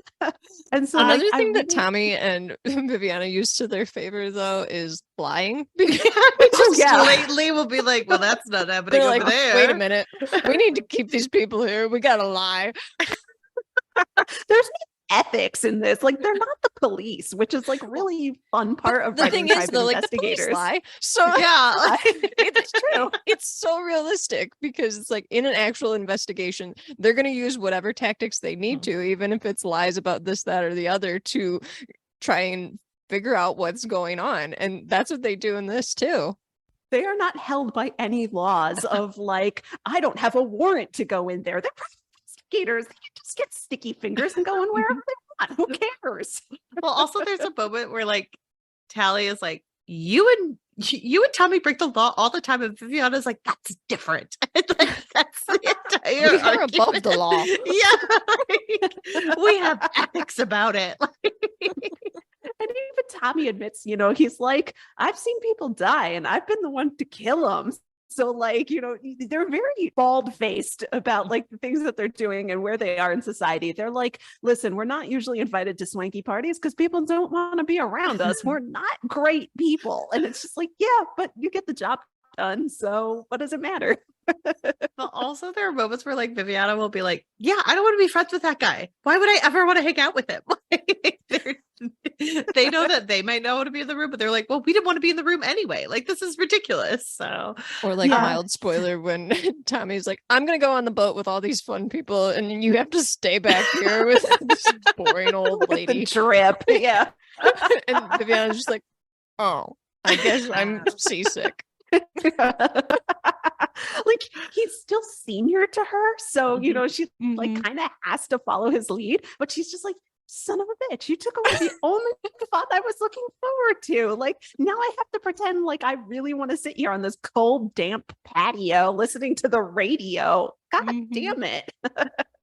S3: And so
S2: Another
S3: like,
S2: thing that Tommy and Viviana used to their favor though is lying.
S1: We just blatantly will be like, well, that's not happening
S2: They're
S1: over
S2: like,
S1: there.
S2: wait a minute, we need to keep these people here. We gotta lie.
S3: There's no ethics in this. Like, they're not the police, which is like really fun part of
S2: The thing is though, like the police lie. So
S1: Yeah.
S2: it's true. It's so realistic because it's like in an actual investigation, they're gonna use whatever tactics they need to, even if it's lies about this, that, or the other, to try and figure out what's going on. And that's what they do in this too.
S3: They are not held by any laws of like, I don't have a warrant to go in there. They're private investigators. They can just get sticky fingers and go in wherever they want. Who cares?
S1: Well, also there's a moment where like Tally is like, you and Tommy break the law all the time, and Viviana's like, that's different. And, like, that's the entire
S2: We are above
S1: argument.
S2: the law.
S1: Yeah, like, we have ethics about it.
S3: And even Tommy admits, you know, he's like, I've seen people die and I've been the one to kill them. So like, you know, they're very bald-faced about like the things that they're doing and where they are in society. They're like, listen, we're not usually invited to swanky parties because people don't want to be around us. We're not great people. And it's just like, yeah, but you get the job done. So what does it matter?
S1: But also there are moments where like Viviana will be like, yeah, I don't want to be friends with that guy. Why would I ever want to hang out with him? They know that they might not want to be in the room, but they're like, well, we didn't want to be in the room anyway. Like, this is ridiculous. So,
S2: Or like
S3: Yeah.
S2: a mild spoiler when Tommy's like, I'm gonna go on the boat with all these fun people and you have to stay back here with this boring old
S3: With the
S2: lady.
S3: drip. Yeah.
S2: And Viviana's just like, oh, I guess I'm seasick.
S3: Like, he's still senior to her, so you know she like
S2: Mhm.
S3: kind of has to follow his lead, but she's just like, son of a bitch, you took away the only thought I was looking forward to. Like, now I have to pretend like I really want to sit here on this cold damp patio listening to the radio. God damn it.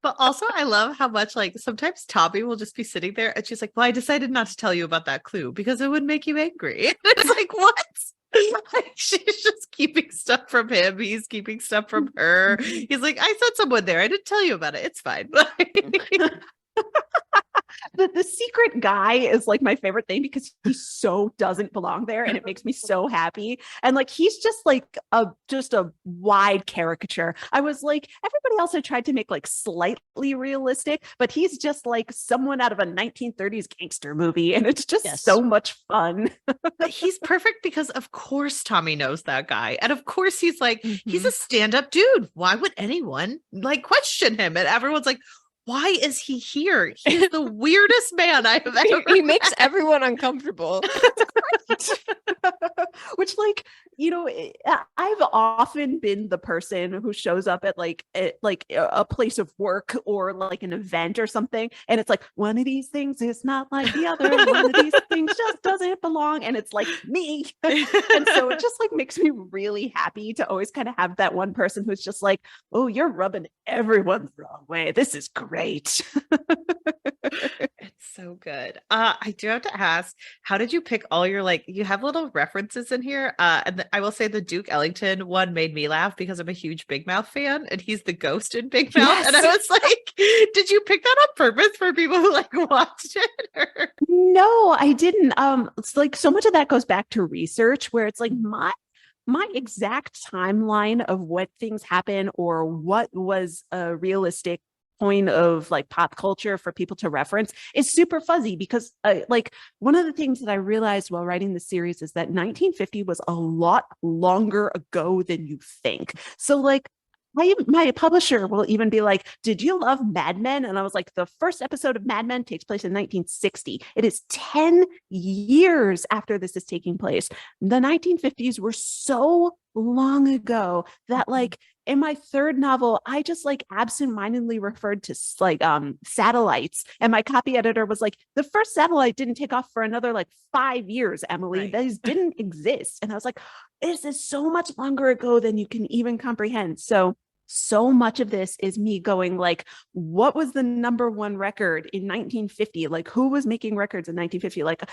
S1: but also I love how much like sometimes Tommy will just be sitting there and she's like, well, I decided not to tell you about that clue because it would make you angry. And it's like, what? Like, she's just keeping stuff from him. He's keeping stuff from her. He's like, I sent someone there. I didn't tell you about it. It's fine.
S3: The secret guy is like my favorite thing because he so doesn't belong there, and it makes me so happy. And like, he's just like a wide caricature. I was like, everybody else I tried to make like slightly realistic, but he's just like someone out of a 1930s gangster movie, and it's just
S2: Yes.
S3: so much fun.
S1: But he's perfect because of course Tommy knows that guy. And of course he's like, he's
S2: Mhm.
S1: a stand-up dude. Why would anyone like question him? And everyone's like, why is he here? He's the weirdest man I have ever
S2: He makes
S1: met.
S2: everyone uncomfortable.
S3: Which, like, you know, I've often been the person who shows up at like a place of work or like an event or something, and it's like, one of these things is not like the other, one of these things just doesn't belong, and it's like me. And so it just like makes me really happy to always kind of have that one person who's just like, oh, you're rubbing everyone the wrong way. This is great.
S1: It's so good. I do have to ask, how did you pick all your like, you have little references in here? And I will say the Duke Ellington one made me laugh because I'm a huge Big Mouth fan and he's the ghost in Big Mouth.
S3: Yes.
S1: And I was like, did you pick that on purpose for people who like watched it? Or...
S3: No, I didn't. It's like so much of that goes back to research where it's like my exact timeline of what things happen or what was a realistic point of like pop culture for people to reference is super fuzzy because like one of the things that I realized while writing the series is that 1950 was a lot longer ago than you think. So like my publisher will even be like, did you love Mad Men? And I was like, the first episode of Mad Men takes place in 1960. It is 10 years after this is taking place. The 1950s were so long ago that like in my third novel, I just like absentmindedly referred to like satellites. And my copy editor was like, the first satellite didn't take off for another like 5 years, Emily.
S1: Right.
S3: These didn't exist. And I was like, this is so much longer ago than you can even comprehend. So so much of this is me going like, what was the number one record in 1950? Like, who was making records in 1950? Like,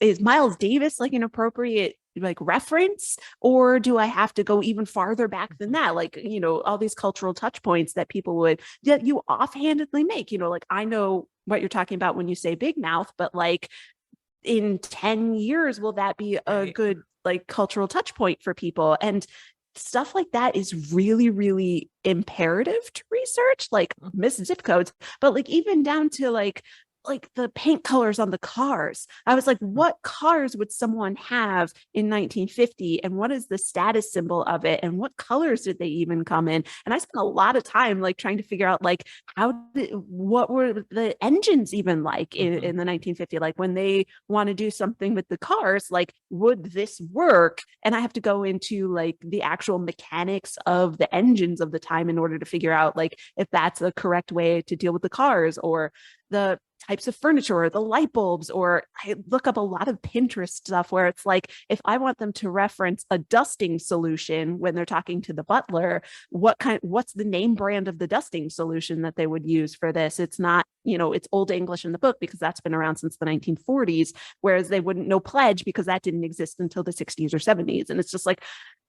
S3: is Miles Davis like an appropriate like reference, or do I have to go even farther back than that? Like, all these cultural touch points that you offhandedly make, like, I know what you're talking about when you say Big Mouth, but like in 10 years, will that be a good like cultural touch point for people? And stuff like that is really, really imperative to research, like miss zip codes, but like even down to like the paint colors on the cars. I was like, what cars would someone have in 1950? And what is the status symbol of it? And what colors did they even come in? And I spent a lot of time like trying to figure out like what were the engines even like in the 1950, like when they want to do something with the cars, like would this work? And I have to go into like the actual mechanics of the engines of the time in order to figure out like if that's the correct way to deal with the cars, or the types of furniture, or the light bulbs. Or I look up a lot of Pinterest stuff where it's like, if I want them to reference a dusting solution when they're talking to the butler, what's the name brand of the dusting solution that they would use for this? It's not, it's Old English in the book because that's been around since the 1940s, whereas they wouldn't know pledge because that didn't exist until the 60s or 70s. And it's just like,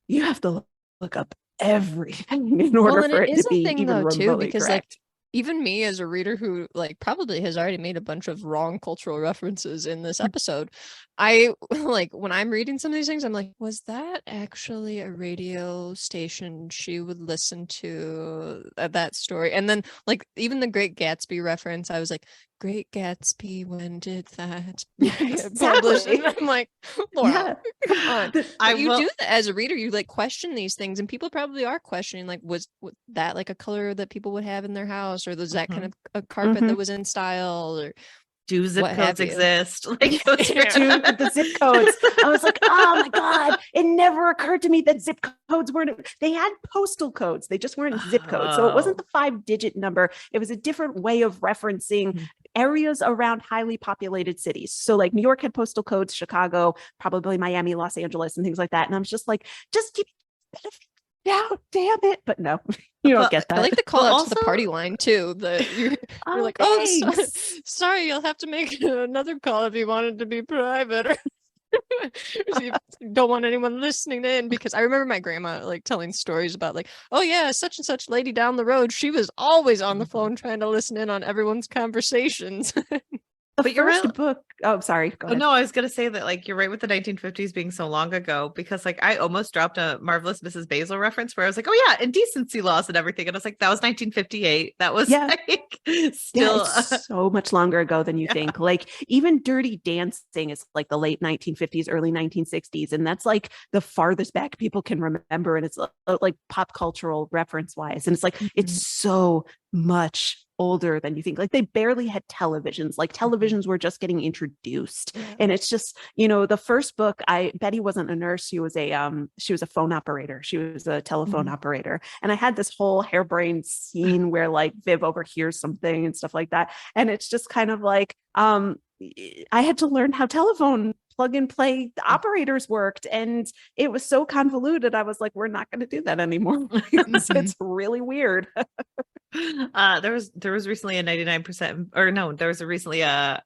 S3: you have to look up everything in order for it to be even remotely correct.
S2: Like, even me as a reader who like probably has already made a bunch of wrong cultural references in this episode, I like when I'm reading some of these things, I'm like, was that actually a radio station she would listen to that story? And then like even the Great Gatsby reference, I was like, Great Gatsby, when did that get published? And I'm like, Laura, come on. But you do that as a reader, you like question these things, and people probably are questioning like, was that like a color that people would have in their house, or was that kind of a carpet that was in style, or
S1: do zip codes exist? Like
S3: the zip codes. I was like, oh my God, it never occurred to me that zip codes they had postal codes. They just weren't zip codes. So it wasn't the 5-digit number. It was a different way of referencing areas around highly populated cities. So like New York had postal codes, Chicago, probably Miami, Los Angeles, and things like that. And I was just like, just keep down, damn it. But no, you don't get that.
S2: I like the call out to the party line too. You're like, sorry, you'll have to make another call if you want it to be private. Or you don't want anyone listening in, because I remember my grandma like telling stories about like, oh yeah, such and such lady down the road, she was always on the phone trying to listen in on everyone's conversations.
S3: But your first book. Oh, sorry. Go ahead.
S1: No, I was going to say that like you're right with the 1950s being so long ago, because like I almost dropped a Marvelous Mrs. Basil reference where I was like, oh yeah, indecency laws and everything, and I was like, that was 1958. That was like still
S3: so much longer ago than you think. Like even Dirty Dancing is like the late 1950s, early 1960s, and that's like the farthest back people can remember, and it's like pop cultural reference wise, and it's like it's so much older than you think. Like they barely had televisions. Like televisions were just getting introduced. And it's just, the first book, Betty wasn't a nurse. She was a phone operator. She was a telephone operator. And I had this whole harebrained scene where like Viv overhears something and stuff like that. And it's just kind of like, I had to learn how telephone plug and play operators worked, and it was so convoluted. I was like, we're not going to do that anymore. It's really weird.
S1: There was recently a 99%, or no, there was recently a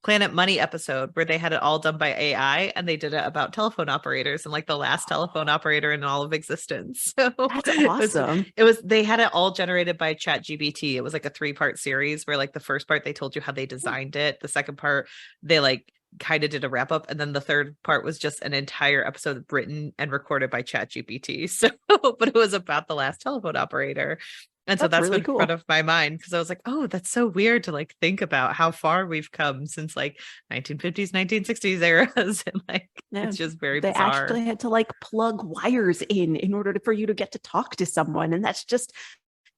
S1: Planet Money episode where they had it all done by AI, and they did it about telephone operators and like the last telephone operator in all of existence. So
S3: that's awesome.
S1: They had it all generated by ChatGPT. It was like a 3-part series where like the first part they told you how they designed it, the second part they like kind of did a wrap up, and then the third part was just an entire episode written and recorded by ChatGPT. So but it was about the last telephone operator. And so that's really been cool. In front of my mind, because I was like, oh, that's so weird to like think about how far we've come since like 1950s, 1960s eras. And like, it's just very bizarre. They
S3: actually had to like plug wires in order for you to get to talk to someone. And that's just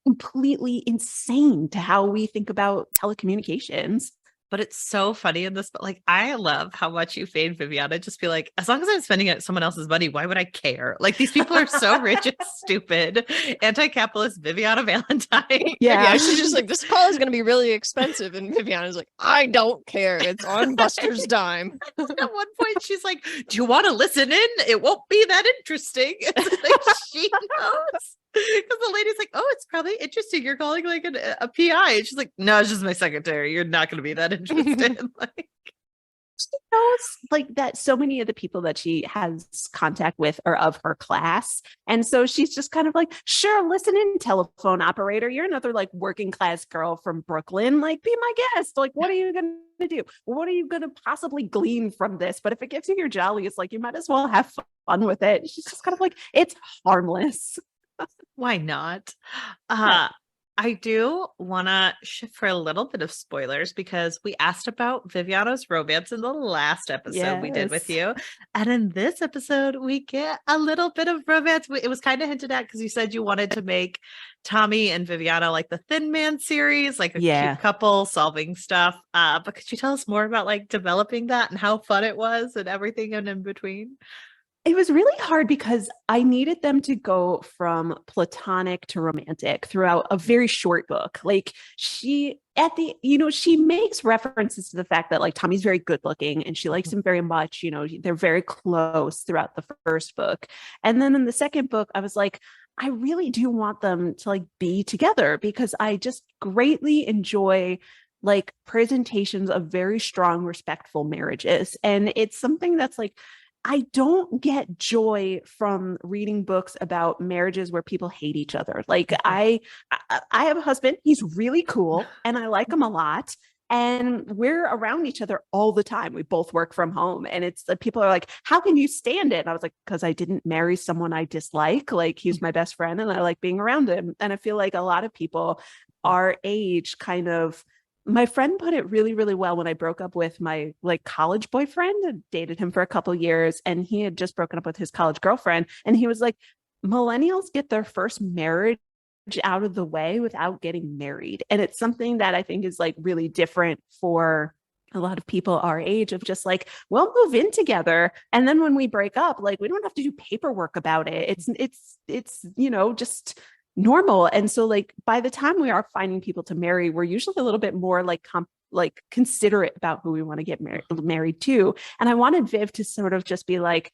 S3: completely insane to how we think about telecommunications.
S1: But it's so funny in this, but like, I love how much you fade Viviana. Just be like, as long as I'm spending it someone else's money, why would I care? Like these people are so rich and stupid. Anti-capitalist Viviana Valentine.
S2: Yeah. She's just like, this call is going to be really expensive. And Viviana's like, I don't care. It's on Buster's dime.
S1: At one point she's like, do you want to listen in? It won't be that interesting. It's like, she knows. Because the lady's like, oh, it's probably interesting. You're calling like a PI. And she's like, no, it's just my secretary. You're not going to be that interested. Like,
S3: She knows like that so many of the people that she has contact with are of her class. And so she's just kind of like, sure, listen in, telephone operator. You're another like working class girl from Brooklyn. Like, be my guest. Like, what are you going to do? What are you going to possibly glean from this? But if it gives you your jolly, it's like, you might as well have fun with it. She's just kind of like, it's harmless.
S1: why not?
S3: Yeah.
S1: I do want to shift for a little bit of spoilers because we asked about Viviana's romance in the last episode we did with
S3: Yes.
S1: you. And in this episode, we get a little bit of romance. It was kind of hinted at because you said you wanted to make Tommy and Viviana like the Thin Man series, like a
S3: Yeah.
S1: cute couple solving stuff. But could you tell us more about like developing that and how fun it was and everything in between?
S3: It was really hard because I needed them to go from platonic to romantic throughout a very short book. Like she at the, she makes references to the fact that like Tommy's very good looking and she likes him very much. They're very close throughout the first book. And then in the second book, I was like, I really do want them to like be together because I just greatly enjoy like presentations of very strong, respectful marriages. And it's something that's like, I don't get joy from reading books about marriages where people hate each other. Like I have a husband, he's really cool and I like him a lot. And we're around each other all the time. We both work from home. And it's people are like, how can you stand it? And I was like, because I didn't marry someone I dislike. Like he's my best friend and I like being around him. And I feel like a lot of people our age kind of, my friend put it really, really well when I broke up with my like college boyfriend. I dated him for a couple years and he had just broken up with his college girlfriend. And he was like, millennials get their first marriage out of the way without getting married. And it's something that I think is like really different for a lot of people our age of just like, we'll move in together. And then when we break up, like we don't have to do paperwork about it. It's, just normal. And so like by the time we are finding people to marry, we're usually a little bit more like considerate about who we want to get married to. And I wanted Viv to sort of just be like,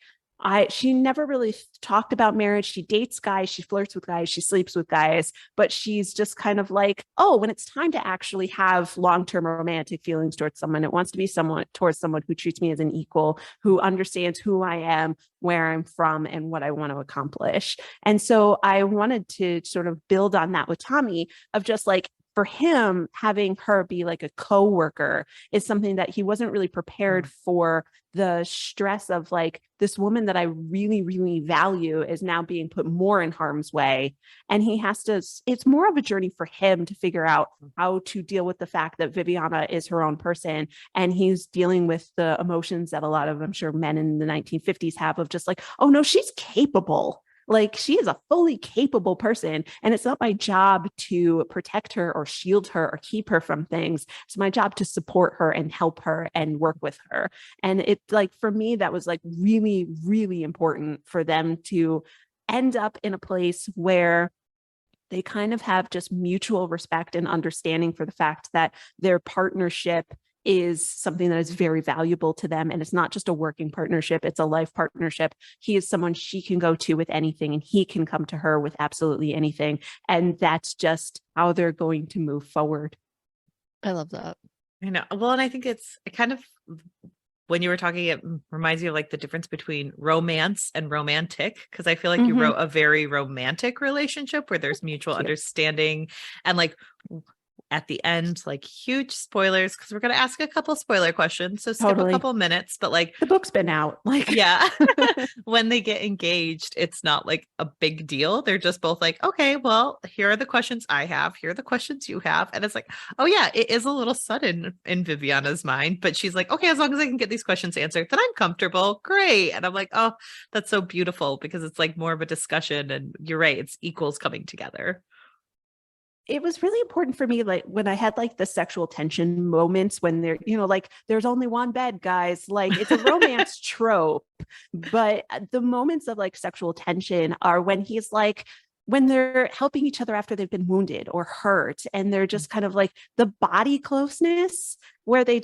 S3: she never really talked about marriage. She dates guys, she flirts with guys, she sleeps with guys, but she's just kind of like, oh, when it's time to actually have long-term romantic feelings towards someone, it wants to be towards someone who treats me as an equal, who understands who I am, where I'm from, and what I want to accomplish. And so I wanted to sort of build on that with Tommy of just like, for him, having her be like a co-worker is something that he wasn't really prepared for. The stress of like this woman that I really, really value is now being put more in harm's way. And he has to, it's more of a journey for him to figure out how to deal with the fact that Viviana is her own person. And he's dealing with the emotions that a lot of, I'm sure, men in the 1950s have of just like, oh no, she's capable. Like she is a fully capable person and it's not my job to protect her or shield her or keep her from things. It's my job to support her and help her and work with her. And it like, for me, that was like really, really important for them to end up in a place where they kind of have just mutual respect and understanding for the fact that their partnership is something that is very valuable to them. And it's not just a working partnership, it's a life partnership. He is someone she can go to with anything and he can come to her with absolutely anything. And that's just how they're going to move forward.
S2: I love that.
S1: I know. Well, and I think it kind of, when you were talking, it reminds me of like the difference between romance and romantic, because I feel like you wrote a very romantic relationship where there's mutual understanding and like at the end, like huge spoilers, because we're going to ask a couple spoiler questions. So skip a couple minutes, but like
S3: the book's been out. Like,
S1: yeah, when they get engaged, it's not like a big deal. They're just both like, okay, well, here are the questions I have. Here are the questions you have. And it's like, oh yeah, it is a little sudden in Viviana's mind, but she's like, okay, as long as I can get these questions answered, then I'm comfortable. Great. And I'm like, oh, that's so beautiful because it's like more of a discussion and you're right. It's equals coming together.
S3: It was really important for me, like when I had like the sexual tension moments when they're, like there's only one bed, guys, like it's a romance trope, but the moments of like sexual tension are when he's like, when they're helping each other after they've been wounded or hurt. And they're just kind of like the body closeness where they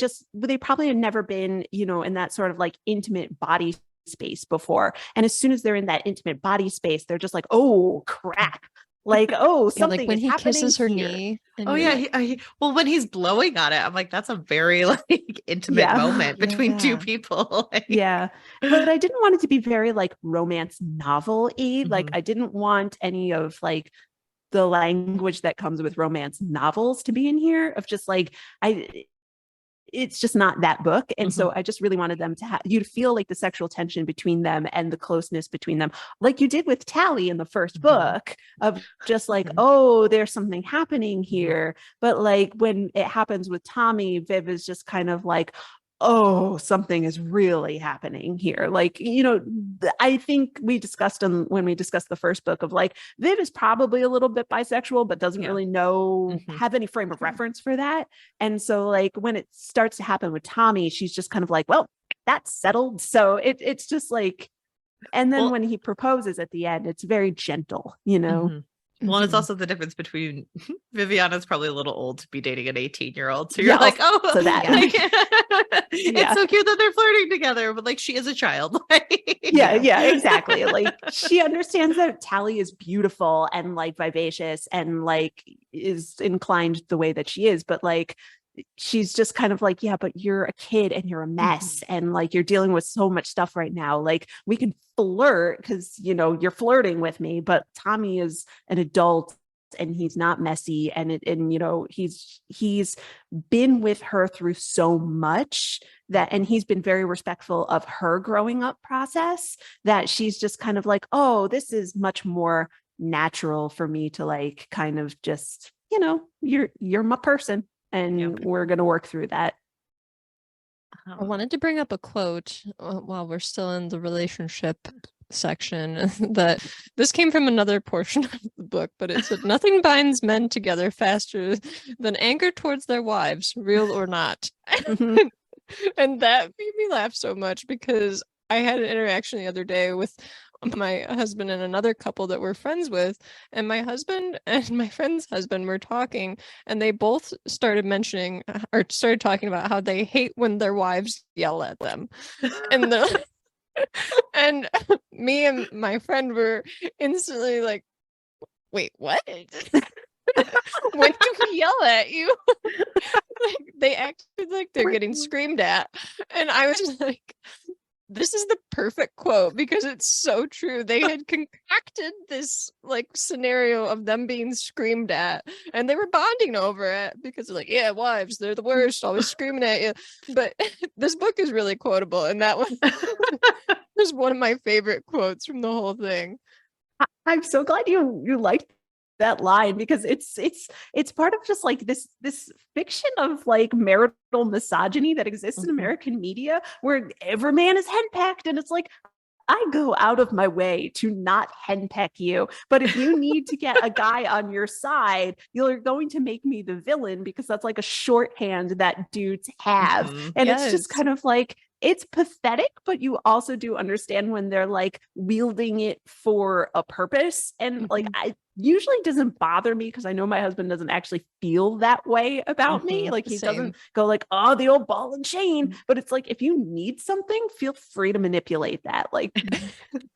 S3: probably had never been, in that sort of like intimate body space before. And as soon as they're in that intimate body space, they're just like, oh crap, Like, oh,
S2: Yeah, like
S3: something
S2: when
S3: is
S2: he
S3: happening
S2: kisses her
S3: here.
S2: knee. And
S1: Oh
S2: you're
S1: yeah,
S2: like,
S1: well, when he's blowing on it, I'm like, that's a very like intimate
S3: Yeah.
S1: moment between two
S2: Yeah.
S1: people. Like,
S3: Yeah. But I didn't want it to be very like romance novel-y. Like
S1: mhm.
S3: I didn't want any of like the language that comes with romance novels to be in here of just like it's just not that book. And so I just really wanted them to have you to feel like the sexual tension between them and the closeness between them, like you did with Tally in the first book, of just like, oh, there's something happening here. But like when it happens with Tommy, Viv is just kind of like, oh, something is really happening here. Like, I think we discussed when we discussed the first book of like, Viv is probably a little bit bisexual, but doesn't really have any frame of reference for that. And so like when it starts to happen with Tommy, she's just kind of like, well, that's settled. So it's just like, and then
S1: Well,
S3: when he proposes at the end, it's very gentle,
S1: Well, it's
S2: Mhm.
S1: also the difference between Viviana's probably a little old to be dating an 18-year-old. So you're like, oh,
S3: so that
S1: like,
S3: Yeah.
S1: it's so cute that they're flirting together, but like she is a child.
S3: yeah, exactly. Like she understands that Tally is beautiful and like vivacious and like is inclined the way that she is, but like she's just kind of like, yeah, but you're a kid and you're a mess and like you're dealing with so much stuff right now. Like we can flirt because you're flirting with me, but Tommy is an adult and he's not messy, and he's been with her through so much that, and he's been very respectful of her growing up process, that she's just kind of like, oh, this is much more natural for me to like kind of just, you're my person and we're going to work through that.
S2: I wanted to bring up a quote while we're still in the relationship section that this came from another portion of the book, but it said, nothing binds men together faster than anger towards their wives, real or not. And that made me laugh so much because I had an interaction the other day with my husband and another couple that we're friends with, and my husband and my friend's husband were talking, and they both started talking about how they hate when their wives yell at them. And and me and my friend were instantly like, wait, what? When do we yell at you? Like, they acted like they're getting screamed at. And I was just like, this is the perfect quote because it's so true. They had concocted this like scenario of them being screamed at, and they were bonding over it because they're like, yeah, wives, they're the worst, always screaming at you. But this book is really quotable, and that was one of my favorite quotes from the whole thing.
S3: I'm so glad you liked that line, because it's part of just like this fiction of like marital misogyny that exists in American media, where every man is henpecked, and it's like, I go out of my way to not henpeck you, but if you need to get a guy on your side, you're going to make me the villain, because that's like a shorthand that dudes have. And it's just kind of like, it's pathetic, but you also do understand when they're like wielding it for a purpose. And like, I usually doesn't bother me because I know my husband doesn't actually feel that way about me. Like he doesn't go like, oh, the old ball and chain. But it's like, if you need something, feel free to manipulate that. Like,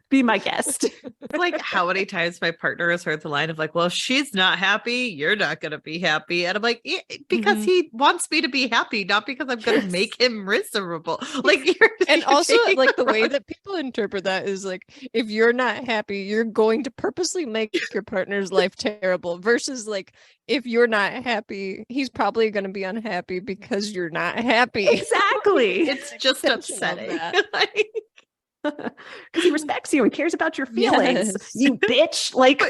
S3: be my guest.
S1: Like how many times my partner has heard the line of like, well, if she's not happy, you're not going to be happy. And I'm like, yeah, because he wants me to be happy, not because I'm going to make him miserable. Like,
S2: and also like the way that people interpret that is like, if you're not happy, you're going to purposely make your partner's life terrible, versus like, if you're not happy, he's probably going to be unhappy because you're not happy.
S3: Exactly.
S1: It's just upsetting.
S3: Because he respects you and cares about your feelings, you bitch. Like,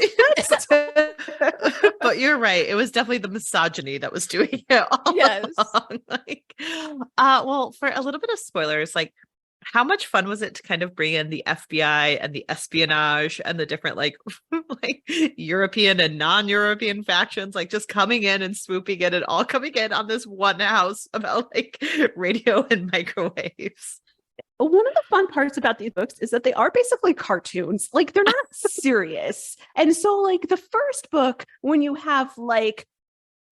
S1: but you're right. It was definitely the misogyny that was doing it all along. Like, well, for a little bit of spoilers, like, how much fun was it to kind of bring in the FBI and the espionage and the different like European and non-European factions, like just coming in and swooping in and all coming in on this one house about like radio and microwaves?
S3: One of the fun parts about these books is that they are basically cartoons. Like, they're not serious. And so like the first book, when you have like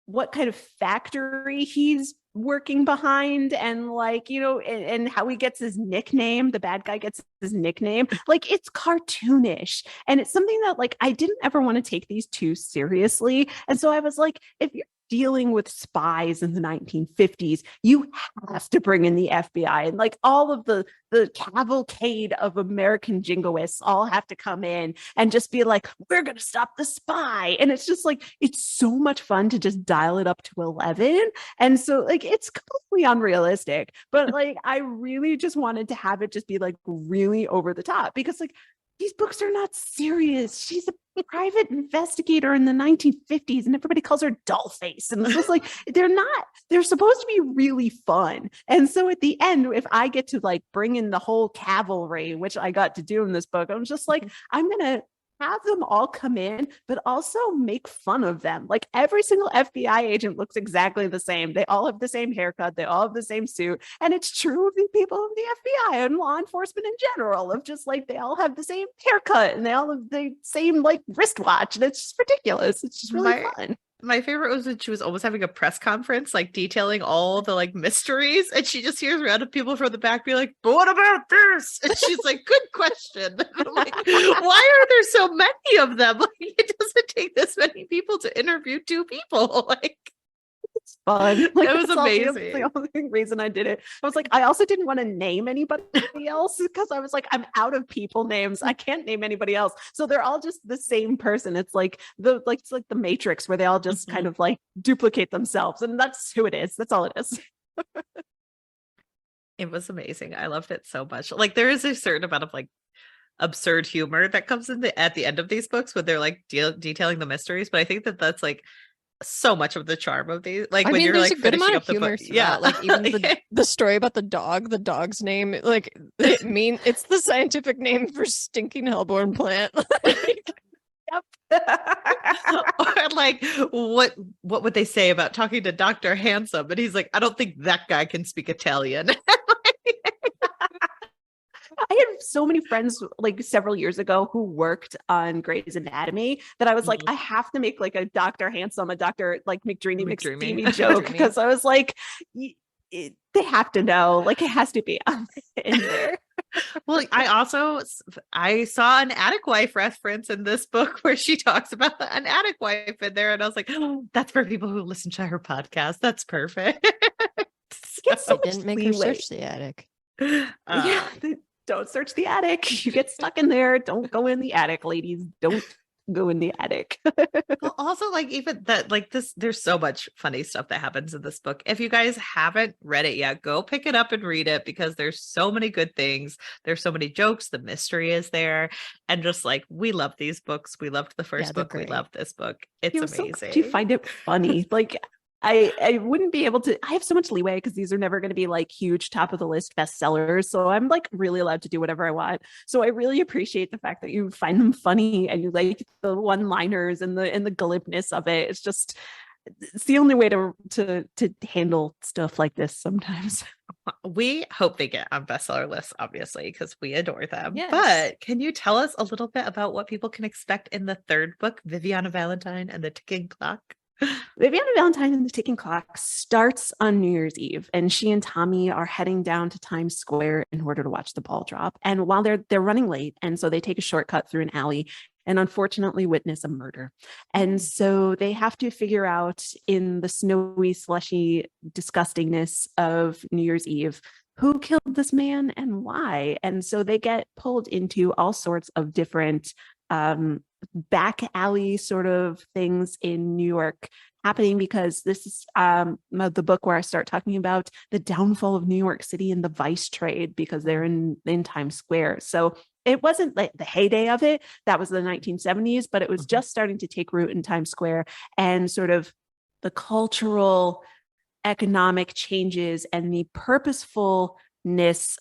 S3: what kind of factory he's working behind, and like, you know, and how he gets his nickname, the bad guy gets his nickname, like it's cartoonish, and it's something that like I didn't ever want to take these too seriously. And so I was like, if you're dealing with spies in the 1950s, you have to bring in the FBI, and like all of the cavalcade of American jingoists all have to come in and just be like, we're going to stop the spy. And it's just like, it's so much fun to just dial it up to 11. And so like, it's completely unrealistic, but like, I really just wanted to have it just be like really over the top, because like, these books are not serious. She's a private investigator in the 1950s, and everybody calls her Dollface. And it's just like, they're supposed to be really fun. And so at the end, if I get to like bring in the whole cavalry, which I got to do in this book, I'm just like, I'm going to have them all come in, but also make fun of them. Like every single FBI agent looks exactly the same. They all have the same haircut. They all have the same suit. And it's true of the people of the FBI and law enforcement in general, of just like, they all have the same haircut and they all have the same like wristwatch. And it's just ridiculous. It's just really fun.
S1: My favorite was when she was almost having a press conference, like detailing all the like mysteries, and she just hears random people from the back be like, "But what about this?" And she's like, "Good question." And I'm like, why are there so many of them? Like, it doesn't take this many people to interview two people. Like,
S3: it's fun. Like,
S1: it was amazing.
S3: The only reason I did it. I was like, I also didn't want to name anybody else, because I was like, I'm out of people names. I can't name anybody else. So they're all just the same person. It's like it's like the Matrix, where they all just kind of like duplicate themselves, and that's who it is. That's all it is.
S1: It was amazing. I loved it so much. Like, there is a certain amount of like absurd humor that comes in at the end of these books when they're like detailing the mysteries, but I think that that's like so much of the charm of these. Like, when you're like
S2: a good
S1: finishing
S2: amount
S1: up
S2: of
S1: the
S2: humor
S1: book, yeah,
S2: like even the story about the dog's name, like it's the scientific name for stinking hellborn plant.
S1: Or like, what would they say about talking to Dr. Handsome? And he's like, I don't think that guy can speak Italian.
S3: I had so many friends like several years ago who worked on Grey's Anatomy that I was like, I have to make like a Dr. Handsome, a Dr. like McDreamy joke, because I was like, they have to know, like it has to be in there.
S1: Well, I saw an attic wife reference in this book where she talks about an attic wife in there, and I was like, oh, that's for people who listen to her podcast. That's perfect.
S2: So didn't make her search the attic.
S3: Yeah. Don't search the attic. You get stuck in there. Don't go in the attic, ladies. Don't go in the attic.
S1: Well, also, like, even that, like this, there's so much funny stuff that happens in this book. If you guys haven't read it yet, go pick it up and read it, because there's so many good things. There's so many jokes. The mystery is there. And just like, we love these books. We loved the first book. We love this book. It's amazing.
S3: Do you find it funny? Like, I wouldn't be able to, I have so much leeway because these are never going to be like huge top of the list bestsellers. So I'm like really allowed to do whatever I want. So I really appreciate the fact that you find them funny and you like the one-liners and the glibness of it. It's the only way to handle stuff like this sometimes.
S1: We hope they get on bestseller lists, obviously, because we adore them.
S2: Yes.
S1: But can you tell us a little bit about what people can expect in the third book, Viviana Valentine and the Ticking Clock?
S3: Viviana Valentine and the Ticking Clock starts on New Year's Eve, and she and Tommy are heading down to Times Square in order to watch the ball drop. And while they're running late, and so they take a shortcut through an alley and unfortunately witness a murder. And so they have to figure out, in the snowy, slushy disgustingness of New Year's Eve, who killed this man and why. And so they get pulled into all sorts of different back alley sort of things in New York happening, because this is the book where I start talking about the downfall of New York City and the vice trade, because they're in Times Square. So it wasn't like the heyday of it. That was the 1970s, but it was just starting to take root in Times Square, and sort of the cultural, economic changes and the purposefulness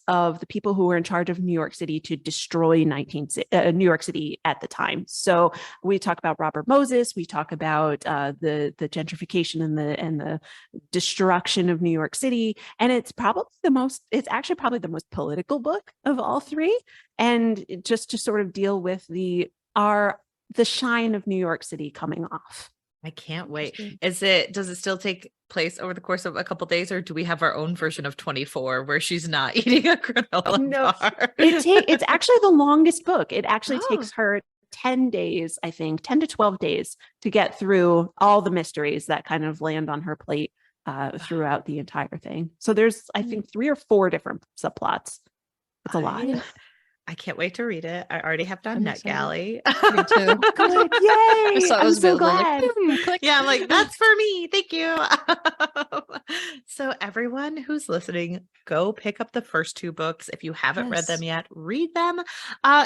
S3: of the people who were in charge of New York City to destroy New York City at the time. So we talk about Robert Moses, we talk about the gentrification and the destruction of New York City, and it's actually probably the most political book of all three, and just to sort of deal with the shine of New York City coming off.
S1: I can't wait. Does it still take place over the course of a couple days, or do we have our own version of 24 where she's not eating a granola
S3: No,
S1: bar?
S3: it's actually the longest book. It actually
S1: Oh.
S3: takes her 10 days, I think, 10 to 12 days to get through all the mysteries that kind of land on her plate throughout the entire thing. So there's, I think, 3 or 4 different subplots. It's a lot.
S1: I can't wait to read it. I already have it on
S2: I'm excited.
S1: NetGalley.
S2: Me too.
S3: Good. Yay.
S2: I saw it
S3: I'm
S2: was
S3: so
S2: available. I'm
S3: glad.
S2: like, click.
S1: Yeah, I'm like, that's for me. Thank you. So everyone who's listening, go pick up the first 2 books. If you haven't read them yet, read them.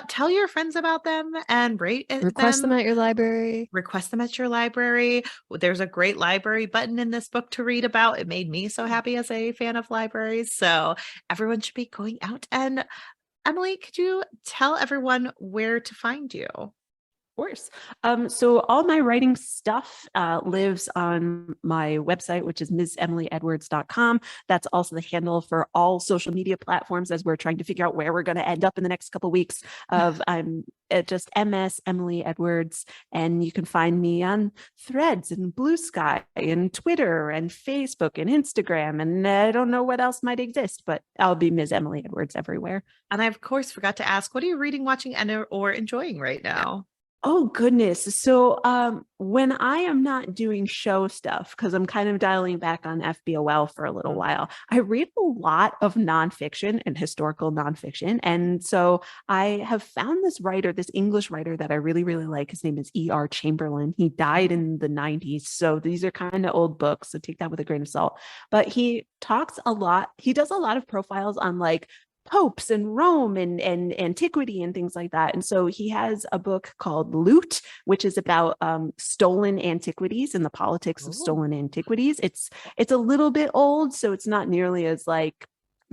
S1: Tell your friends about them and rate
S2: Request them at your library.
S1: Request them at your library. There's a great library button in this book to read about. It made me so happy as a fan of libraries. So everyone should be going out. And Emily, could you tell everyone where to find you?
S3: Course. So all my writing stuff lives on my website, which is msemily.edwards.com. That's also the handle for all social media platforms as we're trying to figure out where we're going to end up in the next couple of weeks. I'm at just MS Emily Edwards, and you can find me on Threads and Blue Sky and Twitter and Facebook and Instagram, and I don't know what else might exist, but I'll be Ms. Emily Edwards everywhere.
S1: And I, of course, forgot to ask, what are you reading, watching, and or enjoying right now?
S3: Oh, goodness. So when I am not doing show stuff, because I'm kind of dialing back on FBOL for a little while, I read a lot of nonfiction and historical nonfiction. And so I have found this writer, this English writer that I really, really like. His name is E.R. Chamberlain. He died in the 90s. So these are kind of old books. So take that with a grain of salt. But he talks a lot. He does a lot of profiles on like popes and Rome and antiquity and things like that. And so he has a book called Loot, which is about stolen antiquities and the politics of stolen antiquities. It's a little bit old, so it's not nearly as like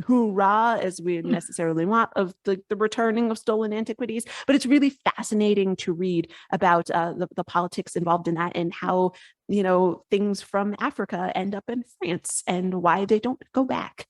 S3: hoorah as we necessarily want of the returning of stolen antiquities, but it's really fascinating to read about the politics involved in that and how, you know, things from Africa end up in France and why they don't go back.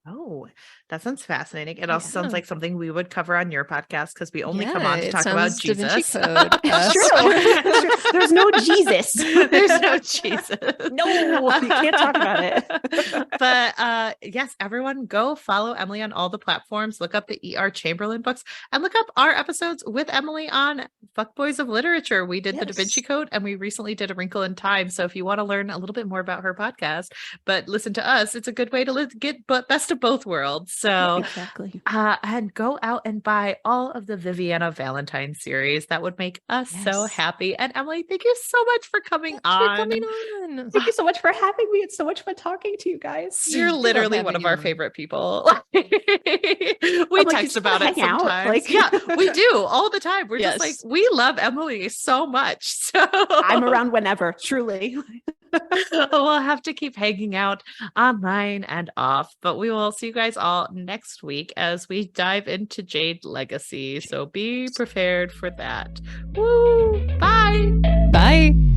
S1: Oh, that sounds fascinating. It also sounds like something we would cover on your podcast because we only come on to talk about
S2: Da Vinci
S1: Jesus.
S2: Code.
S3: True. There's no Jesus.
S1: There's no Jesus.
S3: No, you can't talk about it.
S1: But yes, everyone go follow Emily on all the platforms. Look up the E.R. Chamberlain books and look up our episodes with Emily on Fuckboys of Literature. We did the Da Vinci Code and we recently did A Wrinkle in Time. So if you want to learn a little bit more about her podcast, but listen to us, it's a good way to get best of both worlds. So
S3: exactly.
S1: And go out and buy all of the Viviana Valentine series. That would make us so happy. And Emily, thank you so much for coming on.
S3: Thank you so much for having me. It's so much fun talking to you guys.
S1: You're literally one of our favorite people. We text about it sometimes. Yeah, we do all the time. We're just like, we love Emily so much. So
S3: I'm around whenever, truly.
S1: We'll have to keep hanging out online and off, but we will see you guys all next week as we dive into Jade Legacy. So be prepared for that. Woo! Bye.
S2: Bye.